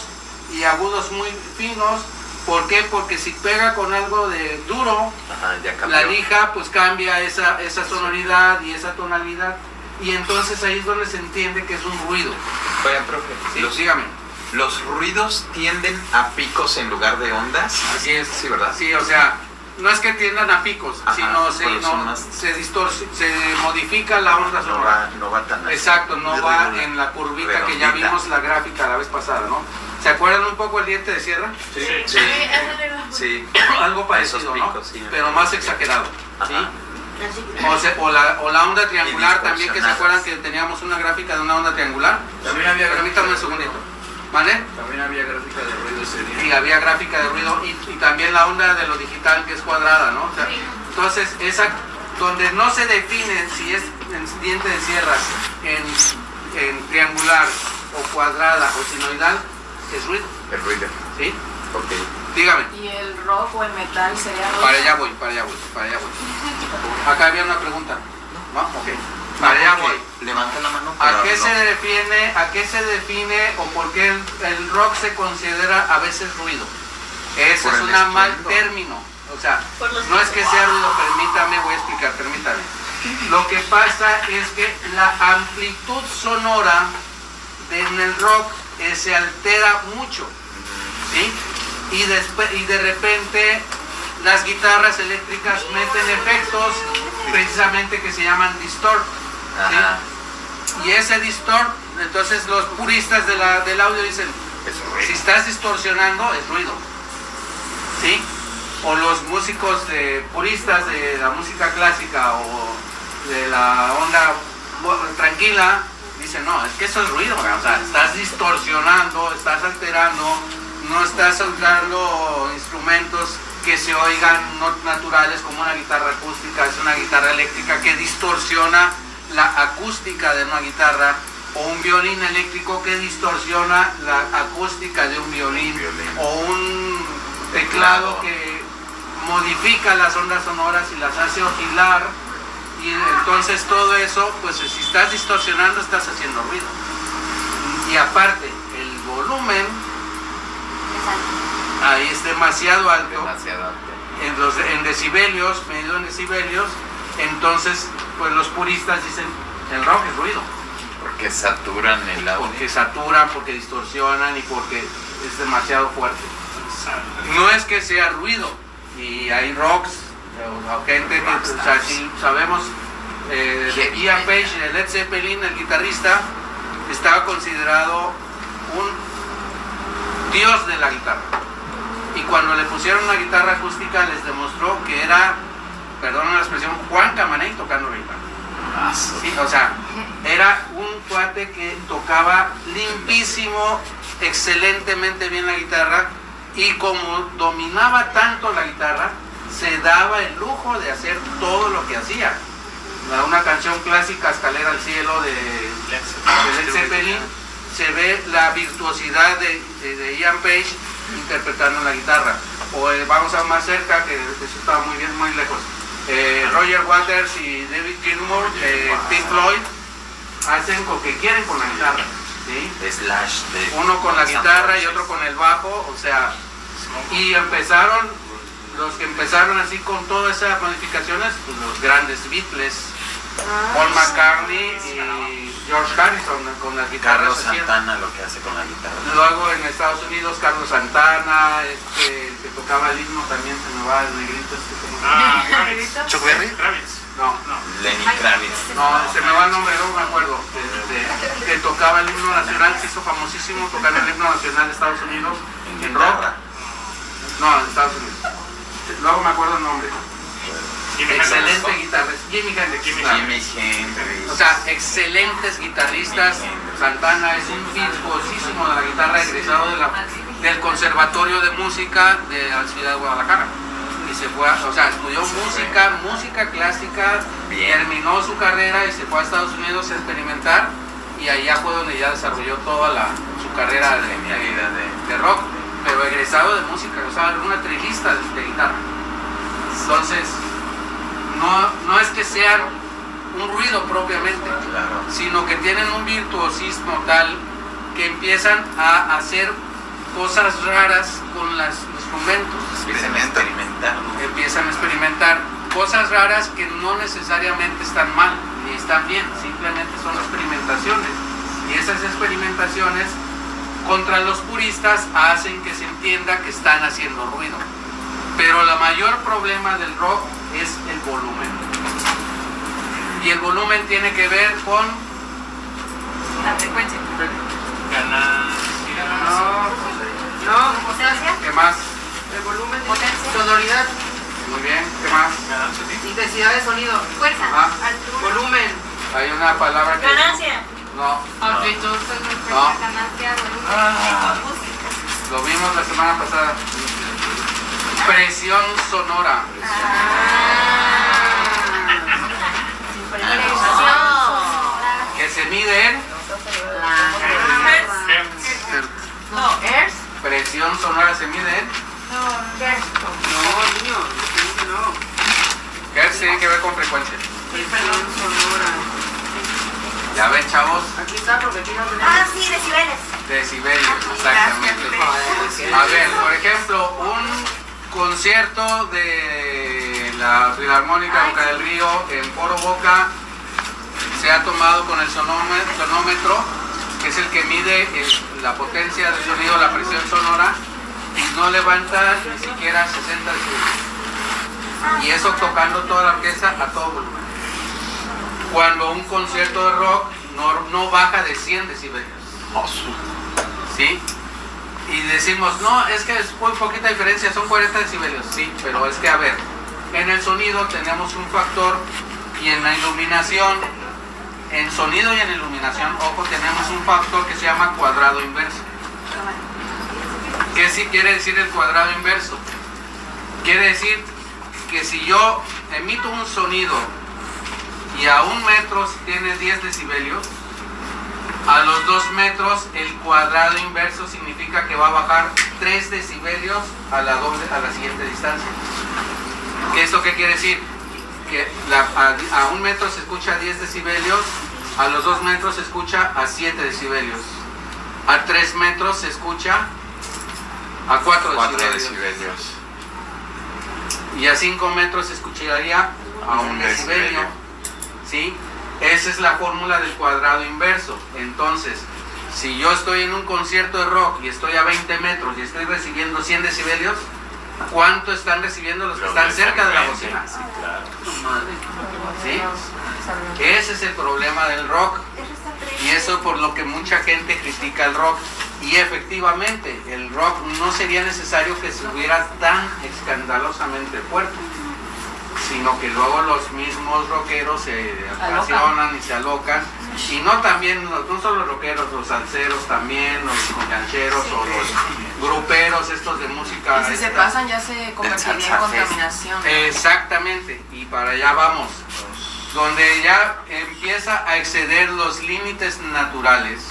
y agudos muy finos. ¿Por qué? Porque si pega con algo de duro, la lija pues cambia esa sonoridad y esa tonalidad, y entonces ahí es donde se entiende que es un ruido. Oigan, profe, Sí, dígame. ¿Los ruidos tienden a picos en lugar de ondas? Así es. Sí, ¿verdad? Sí, o sea, no es que tiendan a picos, sino se modifica la onda sonora. No va tan así. Exacto, no va en la curvita que ya vimos la gráfica la vez pasada, ¿no? ¿Se acuerdan un poco el diente de sierra? Sí. Algo parecido, ¿no? Pero más exagerado, ¿sí? O la onda triangular también, que se acuerdan que teníamos una gráfica de una onda triangular. También había Permítame un segundito. ¿Vale? También había gráfica de ruido. Y había gráfica de ruido y también la onda de lo digital, que es cuadrada, ¿no? O sea, entonces, donde no se define si es en diente de sierra, en triangular o cuadrada o sinoidal, es ruido. El ruido. ¿Sí? Ok. Dígame. ¿Y el rock o el metal sería rock? Para allá voy. Acá había una pregunta. ¿No? Ok. Para allá voy. Levanta la mano. ¿A qué se define o por qué el rock se considera a veces ruido? Eso es un mal término. O sea, no es que sea ruido, voy a explicar, permítame. Lo que pasa es que la amplitud sonora en el rock se altera mucho, ¿sí? Y de repente las guitarras eléctricas meten efectos precisamente que se llaman distort, ¿sí? Y ese distort, entonces los puristas del audio dicen, si estás distorsionando es ruido, ¿sí? O los músicos puristas de la música clásica o de la onda tranquila dicen, no, es que eso es ruido, o sea, estás distorsionando, estás alterando, no estás usando instrumentos que se oigan no naturales, como una guitarra acústica, es una guitarra eléctrica que distorsiona la acústica de una guitarra, o un violín eléctrico que distorsiona la acústica de un violín, o un teclado que modifica las ondas sonoras y las hace oscilar, y entonces todo eso, pues si estás distorsionando estás haciendo ruido. Y aparte, el volumen ahí es demasiado alto, en decibelios, medido en decibelios, entonces pues los puristas dicen el rock es ruido. Porque saturan el audio. Porque saturan, porque distorsionan y porque es demasiado fuerte. No es que sea ruido, y hay rocks o gente que, o sea, si sabemos de Ian Page, de Led Zeppelin, el guitarrista, estaba considerado un dios de la guitarra, y cuando le pusieron una guitarra acústica les demostró que era, perdón la expresión, Juan Camaney tocando la guitarra. Sí, o sea, era un cuate que tocaba limpísimo, excelentemente bien la guitarra, y como dominaba tanto la guitarra, se daba el lujo de hacer todo lo que hacía. Una canción clásica, Escalera al Cielo, de Led Zeppelin, se ve la virtuosidad de Ian Page interpretando la guitarra. O vamos a más cerca, que eso estaba muy bien, muy lejos. Roger Waters y David Gilmour de Pink Floyd hacen lo que quieren con la guitarra, ¿sí? Uno con la guitarra y otro con el bajo, o sea, y los que empezaron así con todas esas modificaciones, pues los grandes Beatles, Paul McCartney y George Harrison con las guitarras. Carlos Santana lo que hace con la guitarra. Luego en Estados Unidos, Carlos Santana, el que tocaba el himno también se me va, el negrito Chuck Berry. No. Lenny Kravitz. No, se me va el nombre, no me acuerdo. Que tocaba el himno nacional, se hizo famosísimo tocando el himno nacional de Estados Unidos en rock. No, en Estados Unidos. Luego me acuerdo el nombre. Excelente guitarrista. Jimi Hendrix. O sea, excelentes guitarristas. Santana es un virtuosísimo de la guitarra, egresado del Conservatorio de Música de la ciudad de Guadalajara. Y se fue, estudió música clásica, terminó su carrera y se fue a Estados Unidos a experimentar, y allá fue donde ya desarrolló toda su carrera de rock, pero egresado de música, era una trilista de guitarra. Entonces, no es que sean un ruido propiamente, sino que tienen un virtuosismo tal que empiezan a hacer cosas raras con los instrumentos. Empiezan a experimentar cosas raras que no necesariamente están mal ni están bien, simplemente son experimentaciones. Y esas experimentaciones contra los puristas hacen que se entienda que están haciendo ruido. Pero el mayor problema del rock es el volumen. Y el volumen tiene que ver con la frecuencia. No, potencia. ¿Qué más? El volumen, Potencia. sonoridad, Muy bien, ¿qué más? intensidad de sonido, Fuerza. altura, volumen, Hay una palabra que... Ganancia. No, amplitud, Ganancia, volumen. lo vimos la semana pasada. Presión sonora. Que se mide en presión sonora, se mide en Hertz, tiene que ver con frecuencia. Ya ven, chavos, Aquí está, porque aquí no tenemos. Sí, decibeles. decibelios, exactamente. A ver, por ejemplo, un concierto de la Filarmónica Boca del Río en Foro Boca se ha tomado con el sonómetro, que es el que mide la potencia del sonido, la presión sonora, y no levanta ni siquiera 60 decibelios. Y eso tocando toda la orquesta a todo volumen. Cuando un concierto de rock no baja de 100 decibelios. ¿Sí? Y decimos, no, es que es muy poquita diferencia, son 40 decibelios. Sí, pero es que, a ver, en el sonido tenemos un factor, y en la iluminación, en sonido y en iluminación, ojo, tenemos un factor que se llama cuadrado inverso. ¿Qué sí quiere decir el cuadrado inverso? Quiere decir que si yo emito un sonido y a 1 metro tiene 10 decibelios, a los 2 metros el cuadrado inverso significa que va a bajar 3 decibelios a la siguiente distancia. ¿Esto qué quiere decir? Que a 1 metro se escucha a 10 decibelios, a los 2 metros se escucha a 7 decibelios, a 3 metros se escucha a 4 decibelios. Y a 5 metros se escucharía a 1 decibelio. ¿Sí? Esa es la fórmula del cuadrado inverso. Entonces, si yo estoy en un concierto de rock y estoy a 20 metros y estoy recibiendo 100 decibelios, ¿cuánto están recibiendo los que están cerca de la bocina? ¿Sí? Ese es el problema del rock. Y eso por lo que mucha gente critica el rock. Y efectivamente, el rock no sería necesario que subiera tan escandalosamente fuerte, sino que luego los mismos rockeros se apasionan y se alocan. Y no solo los rockeros, los salseros también, los gancheros o los gruperos estos de música. Y si se pasan ya se convertiría en contaminación. Exactamente, y para allá vamos. Donde ya empieza a exceder los límites naturales.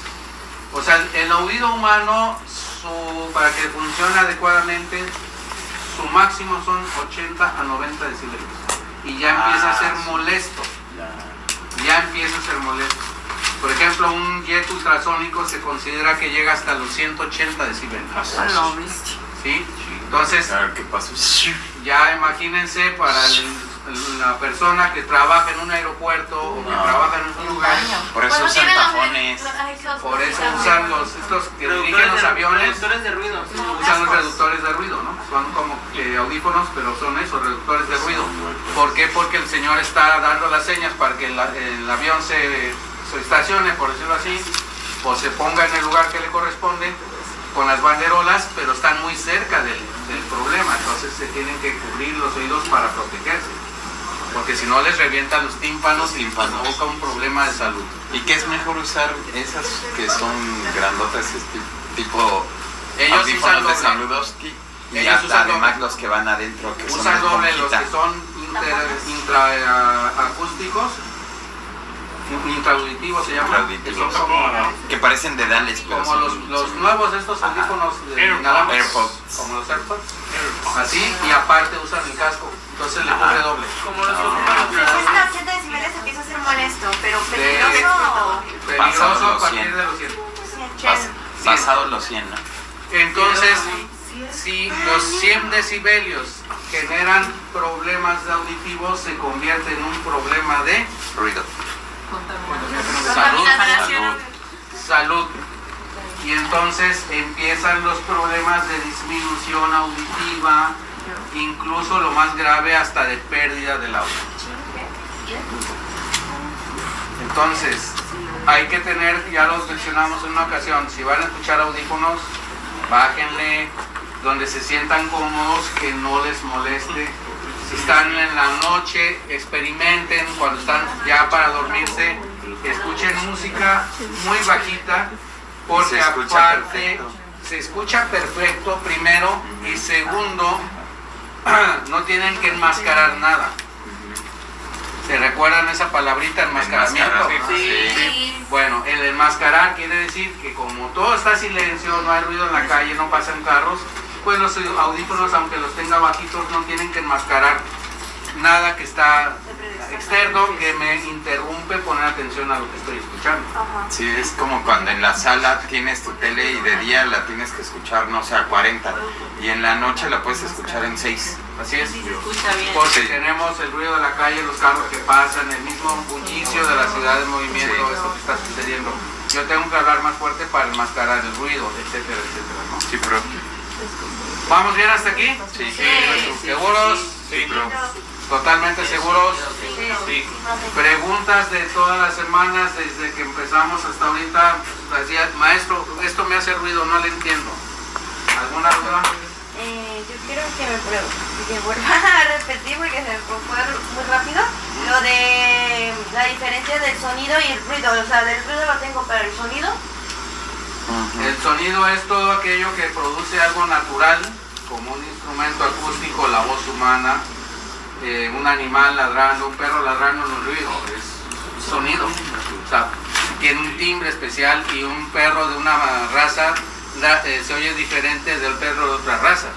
O sea, el oído humano, para que funcione adecuadamente, su máximo son 80 a 90 decibelios. Y ya empieza a ser molesto. Ya empieza a ser molesto. Por ejemplo, un jet ultrasónico se considera que llega hasta los 180 decibelios. ¿Sí? Entonces, ya imagínense para la persona que trabaja en un aeropuerto o que trabaja en un lugar. Por eso usan tapones. Por eso usan estos que dirigen los aviones. Reductores de ruido. Usan los reductores de ruido, ¿no? Son como audífonos, pero son esos reductores de ruido. ¿Por qué? Porque el señor está dando las señas para que el avión se estacione, por decirlo así, o se ponga en el lugar que le corresponde con las banderolas, pero están muy cerca del problema, entonces se tienen que cubrir los oídos para protegerse, porque si no les revientan los tímpanos y provoca un problema de salud. ¿Y qué es mejor usar esas que son grandotas, tipo ellos audífonos usan de Saludowski? Y ellos usan además doble. los que van adentro, que son Usan de doble, los esponjita. que son intraacústicos, intraauditivos se llaman, que son que parecen dedales, pero como los nuevos estos audífonos inalámbricos, AirPods. como los AirPods, así, y aparte usan el casco, entonces le cubre doble. Como los Si es a 100 decibeles empieza a ser molesto, pero peligroso. Peligroso a partir de los 100. Pasados los 100, ¿no? Entonces, si los 100 decibelios generan problemas auditivos, se convierte en un problema de Ruido. salud. Y entonces empiezan los problemas de disminución auditiva, incluso lo más grave hasta de pérdida del audio. Entonces, hay que tener, ya los mencionamos en una ocasión, si van a escuchar audífonos, bájenle donde se sientan cómodos, que no les moleste. Si están en la noche, experimenten, cuando están ya para dormirse, escuchen música muy bajita, porque aparte se escucha perfecto primero, y segundo, no tienen que enmascarar nada. ¿Se recuerdan esa palabrita, enmascaramiento? Sí. Bueno, el enmascarar quiere decir que como todo está silencio, no hay ruido en la calle, no pasan carros, pues los audífonos, aunque los tenga bajitos, no tienen que enmascarar nada que está externo que me interrumpe poner atención a lo que estoy escuchando. Sí, es como cuando en la sala tienes tu tele y de día la tienes que escuchar, no sé, a 40, y en la noche la puedes escuchar en 6. Así es. Se escucha bien. Porque tenemos el ruido de la calle, los carros que pasan, el mismo bullicio de la ciudad en movimiento, esto que está sucediendo. Yo tengo que hablar más fuerte para enmascarar el ruido, etcétera, etcétera, ¿no? Sí, pero... ¿Vamos bien hasta aquí? Sí. ¿Seguros? Sí, pero... ¿Totalmente seguros? Sí. Preguntas de todas las semanas desde que empezamos hasta ahorita. Decía, maestro, esto me hace ruido, no le entiendo. ¿Alguna duda? Yo quiero que vuelva a repetir porque se me fue muy rápido lo de la diferencia del sonido y el ruido. O sea, del ruido lo tengo, pero el sonido. El sonido es todo aquello que produce algo natural, como un instrumento acústico, la voz humana, un animal ladrando, un perro ladrando no es ruido, es sonido. O sea, tiene un timbre especial, y un perro de una raza se oye diferente del perro de otra raza,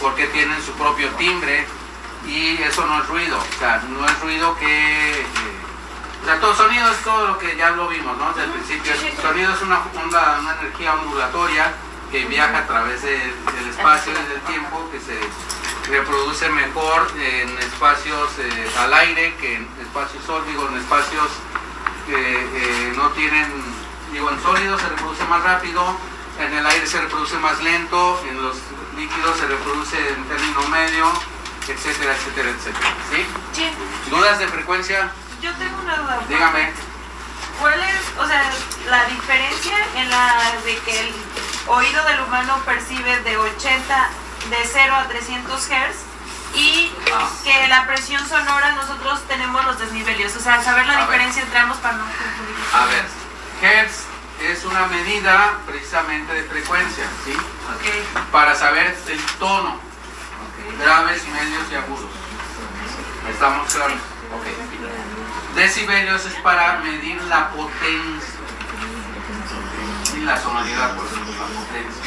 porque tienen su propio timbre, y eso no es ruido. O sea, no es ruido que... o sea, todo sonido es todo lo que ya lo vimos, ¿no? Desde el principio. El sonido es una energía ondulatoria que viaja a través del espacio y del tiempo, que se reproduce mejor en espacios al aire que en espacios sólidos, en espacios que no tienen, digo, en sólidos se reproduce más rápido, en el aire se reproduce más lento, en los líquidos se reproduce en término medio, etcétera, etcétera, etcétera. ¿Sí? Sí. ¿Dudas de frecuencia? Yo tengo una duda. Dígame. ¿Cuál es, o sea, la diferencia en la de que el oído del humano percibe de 0 a 300 Hz y que la presión sonora nosotros tenemos los desnivelios? O sea, saber la diferencia entre ambos para no confundir. A ver, Hertz es una medida precisamente de frecuencia, ¿sí? Okay. Para saber el tono, graves, medios y agudos. ¿Estamos claros? Okay. Decibelios es para medir la potencia y la sonoridad, por ejemplo, la potencia.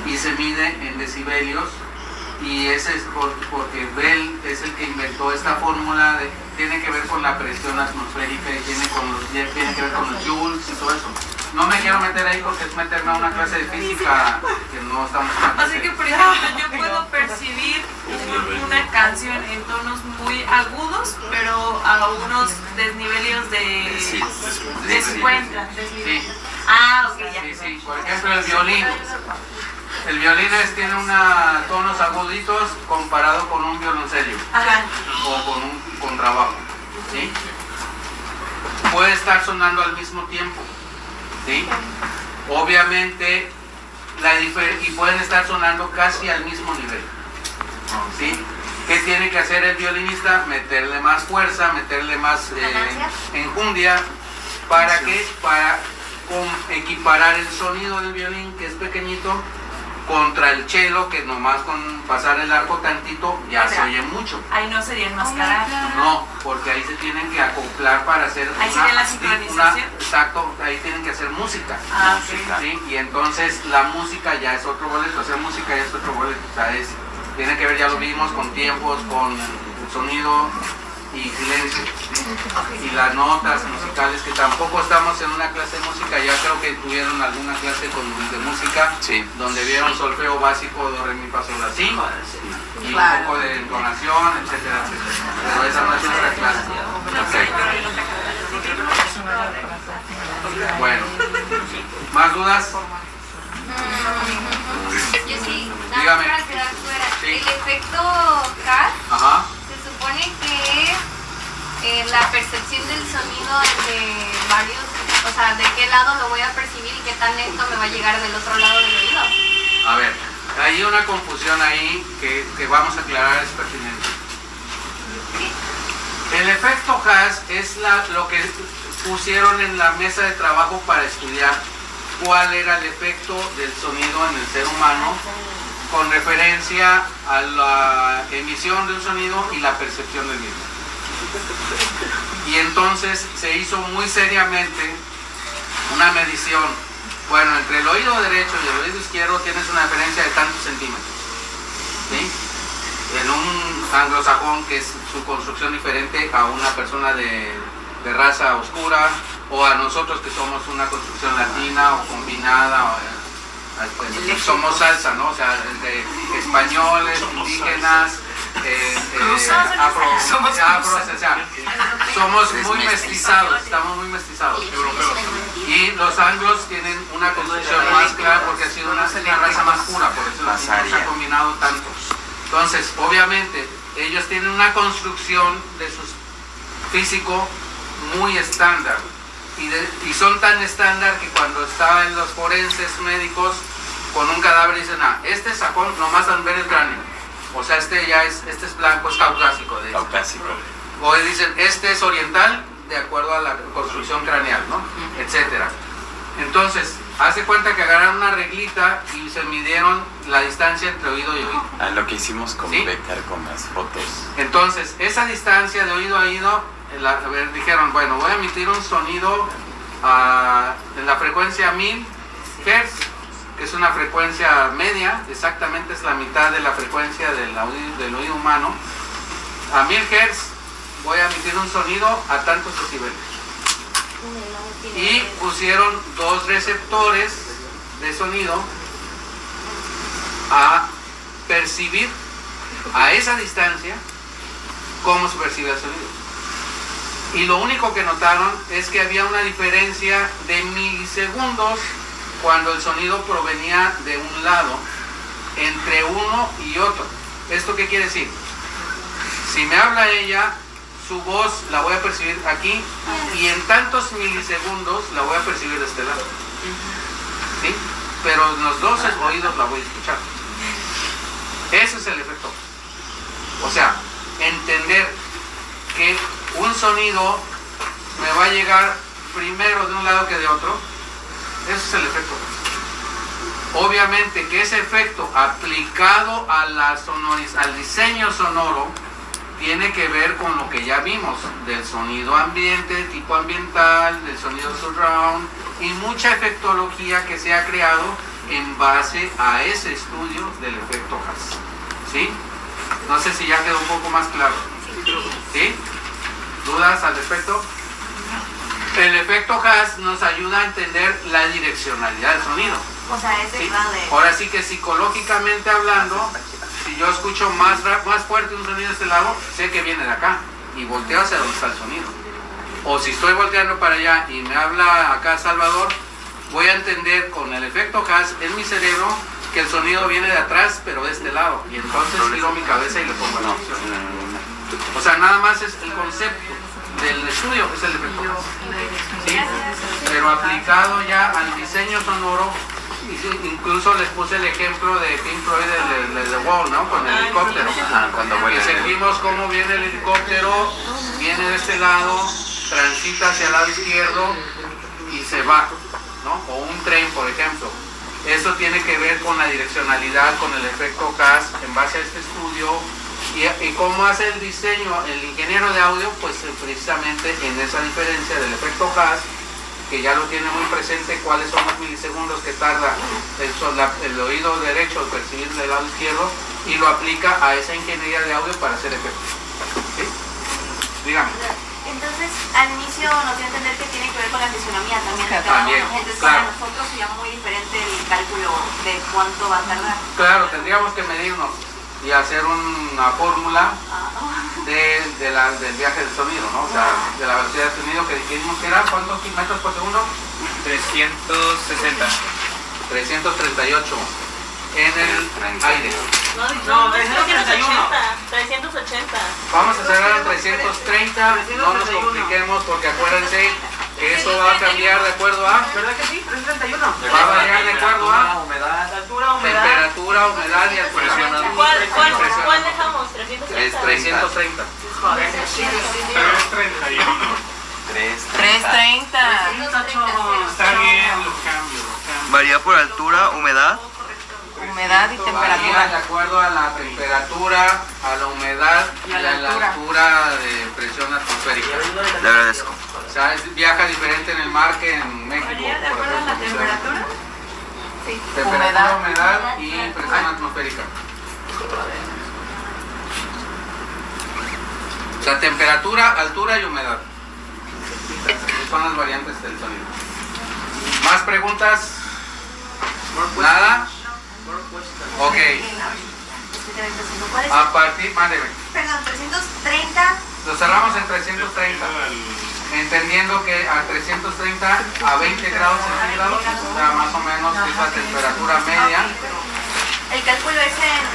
Y se mide en decibelios, y ese es porque Bell es el que inventó esta fórmula, tiene que ver con la presión atmosférica y tiene que ver con los joules y todo eso. No me quiero meter ahí porque es meterme a una clase de física que no estamos en. Así que, por ejemplo, yo puedo percibir una canción en tonos muy agudos, pero a unos desnivelios de 50. Sí. Ah, ok, ya. Sí, sí. Por ejemplo, el violín. El violín tiene tonos aguditos comparado con un violoncello. Ajá. O con un contrabajo. ¿Sí? Puede estar sonando al mismo tiempo. ¿Sí? Obviamente, y pueden estar sonando casi al mismo nivel. ¿Sí? ¿Qué tiene que hacer el violinista? Meterle más fuerza, meterle más enjundia. ¿Para qué? Para equiparar el sonido del violín, que es pequeñito, contra el cello, que nomás con pasar el arco tantito ya se oye mucho. Ahí no sería enmascarar. No, porque ahí se tienen que acoplar para hacer ahí sería la sincronización. Exacto, ahí tienen que hacer música. Ah, música. ¿Sí? Y entonces la música ya es otro boleto, hacer música ya es otro boleto. O sea, tiene que ver, ya lo vimos, con tiempos, con sonido y silencio. Y las notas musicales, que tampoco estamos en una clase de música, ya creo que tuvieron alguna clase de música, donde vieron solfeo básico, do, re, mi, fa, sol, la, si, y un poco de entonación, etcétera, etcétera. Pero esa no es nuestra clase. Okay. Bueno, ¿más dudas? Yo sí, dígame. para quedar fuera. Sí. El efecto Haas Ajá. se supone que es la percepción del sonido de varios, o sea, de qué lado lo voy a percibir y qué tan lento me va a llegar del otro lado del oído. A ver, hay una confusión ahí que vamos a aclarar, es pertinente. El efecto Haas es lo que pusieron en la mesa de trabajo para estudiar cuál era el efecto del sonido en el ser humano con referencia a la emisión de un sonido y la percepción del mismo. Y entonces se hizo muy seriamente una medición. Bueno, entre el oído derecho y el oído izquierdo tienes una diferencia de tantos centímetros. ¿Sí? En un anglosajón, que es su construcción diferente a una persona de raza oscura, o a nosotros que somos una construcción latina o combinada, somos salsa, ¿no? O sea, entre españoles, indígenas, afros, o sea, somos muy mestizados, estamos muy mestizados, europeos. Y los anglos tienen una construcción más clara porque ha sido una raza más pura, por eso no se ha combinado tanto. Entonces, obviamente, ellos tienen una construcción de su físico muy estándar. Y son tan estándar que cuando estaban los forenses médicos con un cadáver dicen, este es sajón, nomás al ver el cráneo. O sea, este es blanco, es caucásico. O dicen, este es oriental, de acuerdo a la construcción craneal, ¿no? Etcétera. Entonces, hace cuenta que agarraron una reglita y se midieron la distancia entre oído y oído. Lo que hicimos con Becker con las fotos. Entonces, esa distancia de oído a oído, dijeron, bueno, voy a emitir un sonido en la frecuencia 1000 Hz, que es una frecuencia media, exactamente es la mitad de la frecuencia del oído humano. A 1000 Hz voy a emitir un sonido a tantos decibeles. Y pusieron 2 receptores de sonido a percibir a esa distancia cómo se percibe el sonido. Y lo único que notaron es que había una diferencia de milisegundos cuando el sonido provenía de un lado entre uno y otro. ¿Esto qué quiere decir? Si me habla ella, su voz la voy a percibir aquí y en tantos milisegundos la voy a percibir de este lado. ¿Sí? Pero en los 2 oídos la voy a escuchar. Ese es el efecto. O sea, entender que un sonido me va a llegar primero de un lado que de otro, ese es el efecto. Obviamente que ese efecto aplicado a al diseño sonoro tiene que ver con lo que ya vimos, del sonido ambiente, tipo ambiental, del sonido surround y mucha efectología que se ha creado en base a ese estudio del efecto Haas. ¿Sí? No sé si ya quedó un poco más claro. ¿Sí? ¿Dudas al respecto? El efecto Haas nos ayuda a entender la direccionalidad del sonido. O sea, es ¿Sí? Ahora sí que psicológicamente hablando, si yo escucho más fuerte un sonido de este lado, sé que viene de acá y volteo hacia donde está el sonido. O si estoy volteando para allá y me habla acá Salvador, voy a entender con el efecto Haas en mi cerebro que el sonido viene de atrás, pero de este lado. Y entonces giro mi cabeza y le pongo la opción. O sea, nada más es el concepto del estudio, es el efecto Haas. ¿Sí? Pero aplicado ya al diseño sonoro, incluso les puse el ejemplo de Pink Floyd de The Wall, ¿no? Con el helicóptero. Cuando vuela. Que sentimos cómo viene el helicóptero, viene de este lado, transita hacia el lado izquierdo y se va, ¿no? O un tren, por ejemplo. Eso tiene que ver con la direccionalidad, con el efecto Haas en base a este estudio. ¿Y cómo hace el diseño el ingeniero de audio? Pues precisamente en esa diferencia del efecto Haas, que ya lo tiene muy presente, cuáles son los milisegundos que tarda el oído derecho en percibir del lado izquierdo, y lo aplica a esa ingeniería de audio para hacer efectos. ¿Sí? Dígame. Entonces, al inicio nos dio a entender que tiene que ver con la fisionomía también. También, Entonces, claro. para nosotros sería muy diferente el cálculo de cuánto va a tardar. Claro, tendríamos que medirnos y hacer una fórmula del viaje del sonido, ¿no? O sea, de la velocidad del sonido que dijimos que era, ¿cuántos metros por segundo? 360. 338 en el aire. No, 380. Vamos a cerrar a 330, no nos compliquemos porque acuérdense que eso va a cambiar de acuerdo a... ¿Verdad que sí? 331. Va a variar de acuerdo a humedad, Altura, humedad. temperatura, humedad y presión. ¿Cuál dejamos? 380. 330. 330. Está bien, lo cambio. Varía por altura, humedad. Humedad y Varía de temperatura. acuerdo a la temperatura, a la humedad y a la altura de presión atmosférica. Le agradezco. O sea, viaja diferente en el mar que en México. ¿Varía de por acuerdo a la ejemplo. temperatura? Sí. Temperatura, humedad y presión atmosférica. O sea, temperatura, altura y humedad. Son las variantes del sonido. ¿Más preguntas? ¿Nada? Ok. ¿Cuál es? A partir, mándeme. Perdón, 330. Lo cerramos en 330. Entendiendo que a 330 a 20 grados centígrados, o sea, más o menos es la temperatura media, El cálculo es en,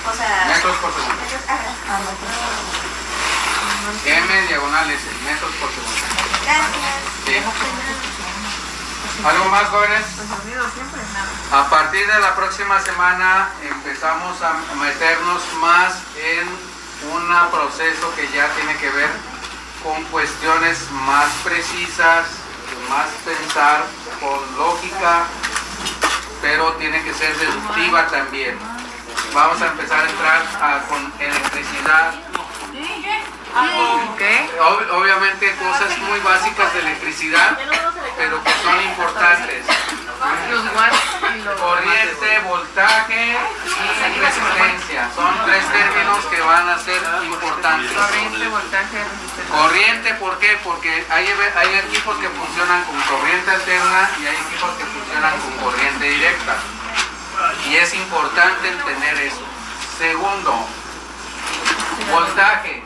o sea, metros por segundo. M diagonales, metros por segundo. Gracias. Sí. ¿Algo más, jóvenes? A partir de la próxima semana empezamos a meternos más en un proceso que ya tiene que ver con cuestiones más precisas, más pensar con lógica, pero tiene que ser deductiva también. Vamos a empezar a entrar con electricidad. Obviamente cosas muy básicas de electricidad, pero que son importantes. Los watts y los... Corriente, voltaje y resistencia. Son tres términos que van a ser importantes. Corriente, voltaje, resistencia. Corriente, ¿por qué? Porque hay equipos que funcionan con corriente alterna y hay equipos que funcionan con corriente directa. Y es importante entender eso. Segundo, voltaje.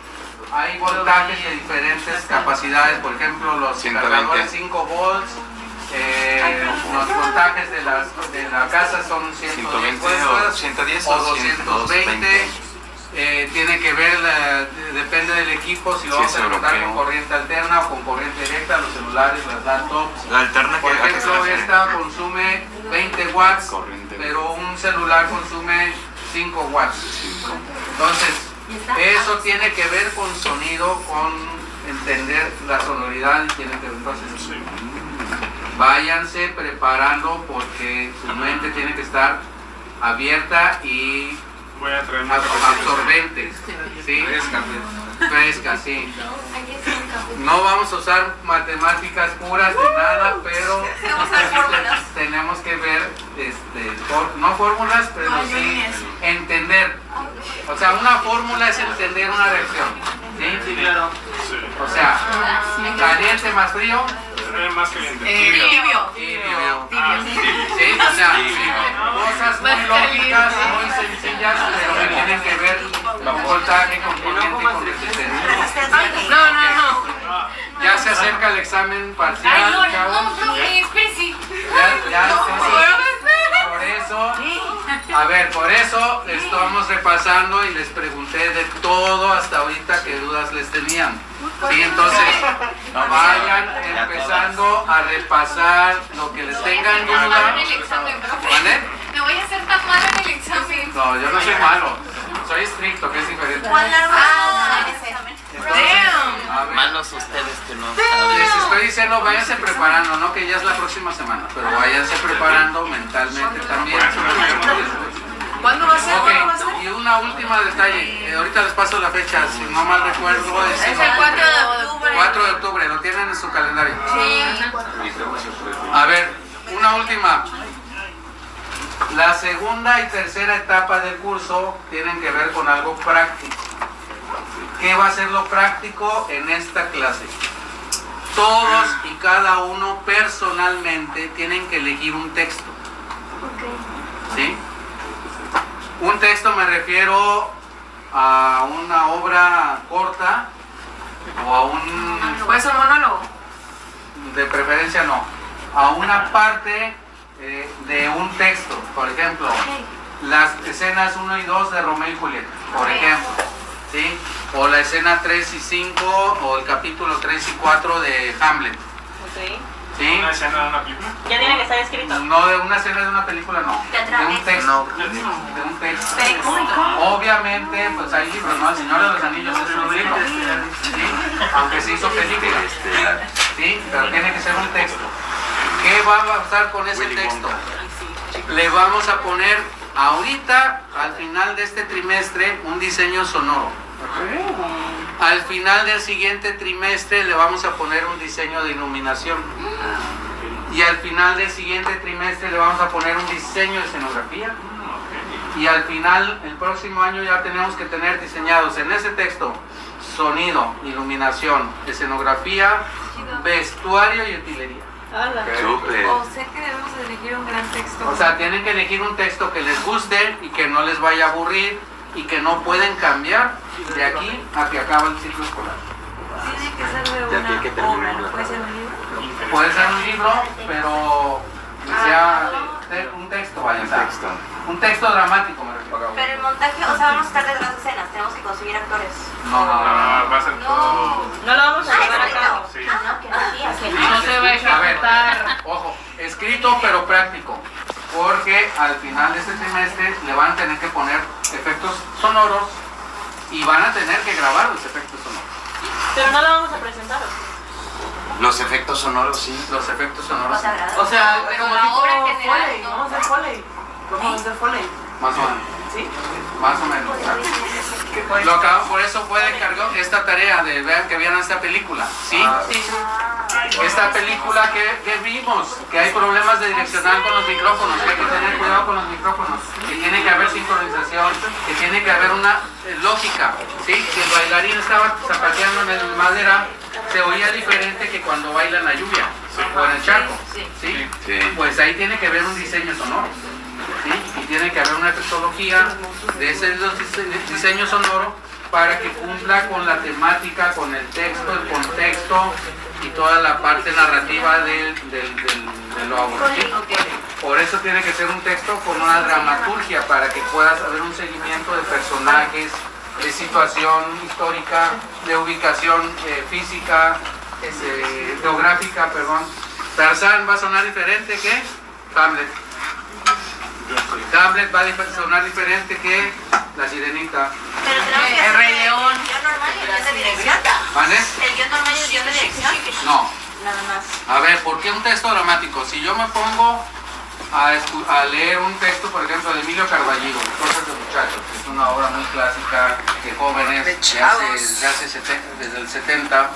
Hay voltajes de diferentes capacidades, por ejemplo, los 120. cargadores 5 volts, los voltajes de la casa son 120 o 110 o o 220. Tiene que ver, depende del equipo, si lo vamos a conectar con corriente alterna o con corriente directa, los celulares, las laptops. La alterna Por que a qué se ejemplo, refiere. esta consume 20 watts, Corriente. pero un celular consume 5 watts. Entonces, eso tiene que ver con sonido, con entender la sonoridad y tiene que ver, entonces, váyanse preparando porque su mente tiene que estar abierta y Voy a traer más absorbente, ¿sí? Fresca, sí. No vamos a usar matemáticas puras ni nada, pero tenemos que ver, no fórmulas, pero sí entender. O sea, una fórmula es entender una reacción, ¿sí? Sí, claro. O sea, caliente más frío, Más caliente. Tibio. Sí, o sea, cosas muy lógicas, muy sencillas, pero que tienen que ver con voltaje, con corriente y con resistencia. No. Ya se acerca el examen parcial, Ay, no, chavos. espérese. Por eso estamos repasando y les pregunté de todo hasta ahorita qué dudas les tenían. Sí, entonces vayan empezando a repasar lo que les tengan duda. En el examen, profe. ¿Vale? Me voy a hacer tan malo en el examen. No, yo no soy malo, soy estricto, que es diferente. ¿Cuál largo es el examen? A ver, Malos ustedes que no les saben. estoy diciendo, váyanse preparando, no que ya es la próxima semana, pero váyanse preparando mentalmente también. ¿Cuándo va a ser? Ok, y una última detalle, ahorita les paso la fecha, si no mal recuerdo, es Es el 4 de octubre. 4 de octubre, lo tienen en su calendario. Sí. A ver, una última. La segunda y tercera etapa del curso tienen que ver con algo práctico. ¿Qué va a ser lo práctico en esta clase? Todos y cada uno personalmente tienen que elegir un texto. ¿Sí? Un texto me refiero a una obra corta o a un... ¿Puede ser monólogo? De preferencia no. A una parte de un texto. Por ejemplo, las escenas 1 y 2 de Romeo y Julieta. Por ejemplo. ¿Sí? O la escena 3 y 5 o el capítulo 3 y 4 de Hamlet. ¿Sí? ¿Una escena de una película? Ya tiene que estar escrito. No, de una escena de una película no. De un texto. De un texto. Obviamente, pues hay libros, ¿no? El Señor de los Anillos es un libro. ¿Sí? Aunque se hizo película. ¿Sí? Pero tiene que ser un texto. ¿Qué va a pasar con ese texto? Le vamos a poner ahorita, al final de este trimestre, un diseño sonoro. Al final del siguiente trimestre le vamos a poner un diseño de iluminación. Y al final del siguiente trimestre le vamos a poner un diseño de escenografía. Y al final, el próximo año ya tenemos que tener diseñados en ese texto sonido, iluminación, escenografía, vestuario y utilería. Súper. O sea que debemos elegir un gran texto. O sea, tienen que elegir un texto que les guste y que no les vaya a aburrir y que no pueden cambiar de aquí a que acaba el ciclo escolar. Tiene que ser de una obra, ¿no puede ser un libro? Puede ser un libro, pero que sea un texto, vaya. Un texto dramático, me refiero. Pero el montaje, o sea, vamos a estar detrás de escenas, tenemos que conseguir actores. No. Va a ser todo. No lo vamos a llevar a cabo. Sí. No, que no digas que No se va a ejecutar. Ojo, escrito pero práctico, porque al final de este trimestre le van a tener que poner efectos sonoros y van a tener que grabar los efectos sonoros. Pero no lo vamos a presentar. Los efectos sonoros, sí. Los efectos sonoros, O sea, Pero como la tipo obra en general, Foley. ¿no? Vamos a hacer Foley. Vamos a hacer Foley. más o menos. ¿Sí? Más o menos. Lo acabo, por eso fue encargado esta tarea de vean que vieran esta película, ¿sí? Esta película que vimos, que hay problemas de direccional con los micrófonos, que hay que tener cuidado con los micrófonos, que tiene que haber sincronización, que tiene que haber una lógica, ¿sí? Si el bailarín estaba zapateando en el madera, se oía diferente que cuando baila en la lluvia o en el charco, ¿sí? Pues ahí tiene que haber un diseño sonoro. ¿Sí? Y tiene que haber una metodología de ese diseño sonoro para que cumpla con la temática, con el texto, el contexto y toda la parte narrativa de lo obra. ¿Sí? Por eso tiene que ser un texto con una dramaturgia para que puedas haber un seguimiento de personajes, de situación histórica, de ubicación física, geográfica, perdón. Tarzán va a sonar diferente que Hamlet. Hamlet va a sonar diferente que La Sirenita. Pero tenemos que El Rey hacer León. el guión normal y el guión de dirección. ¿Vale? El guión normal y el guión de dirección. No. Nada más. A ver, ¿por qué un texto dramático? Si yo me pongo a leer un texto, por ejemplo, de Emilio Carballido, Cosas de Muchachos, que es una obra muy clásica de jóvenes desde el 70,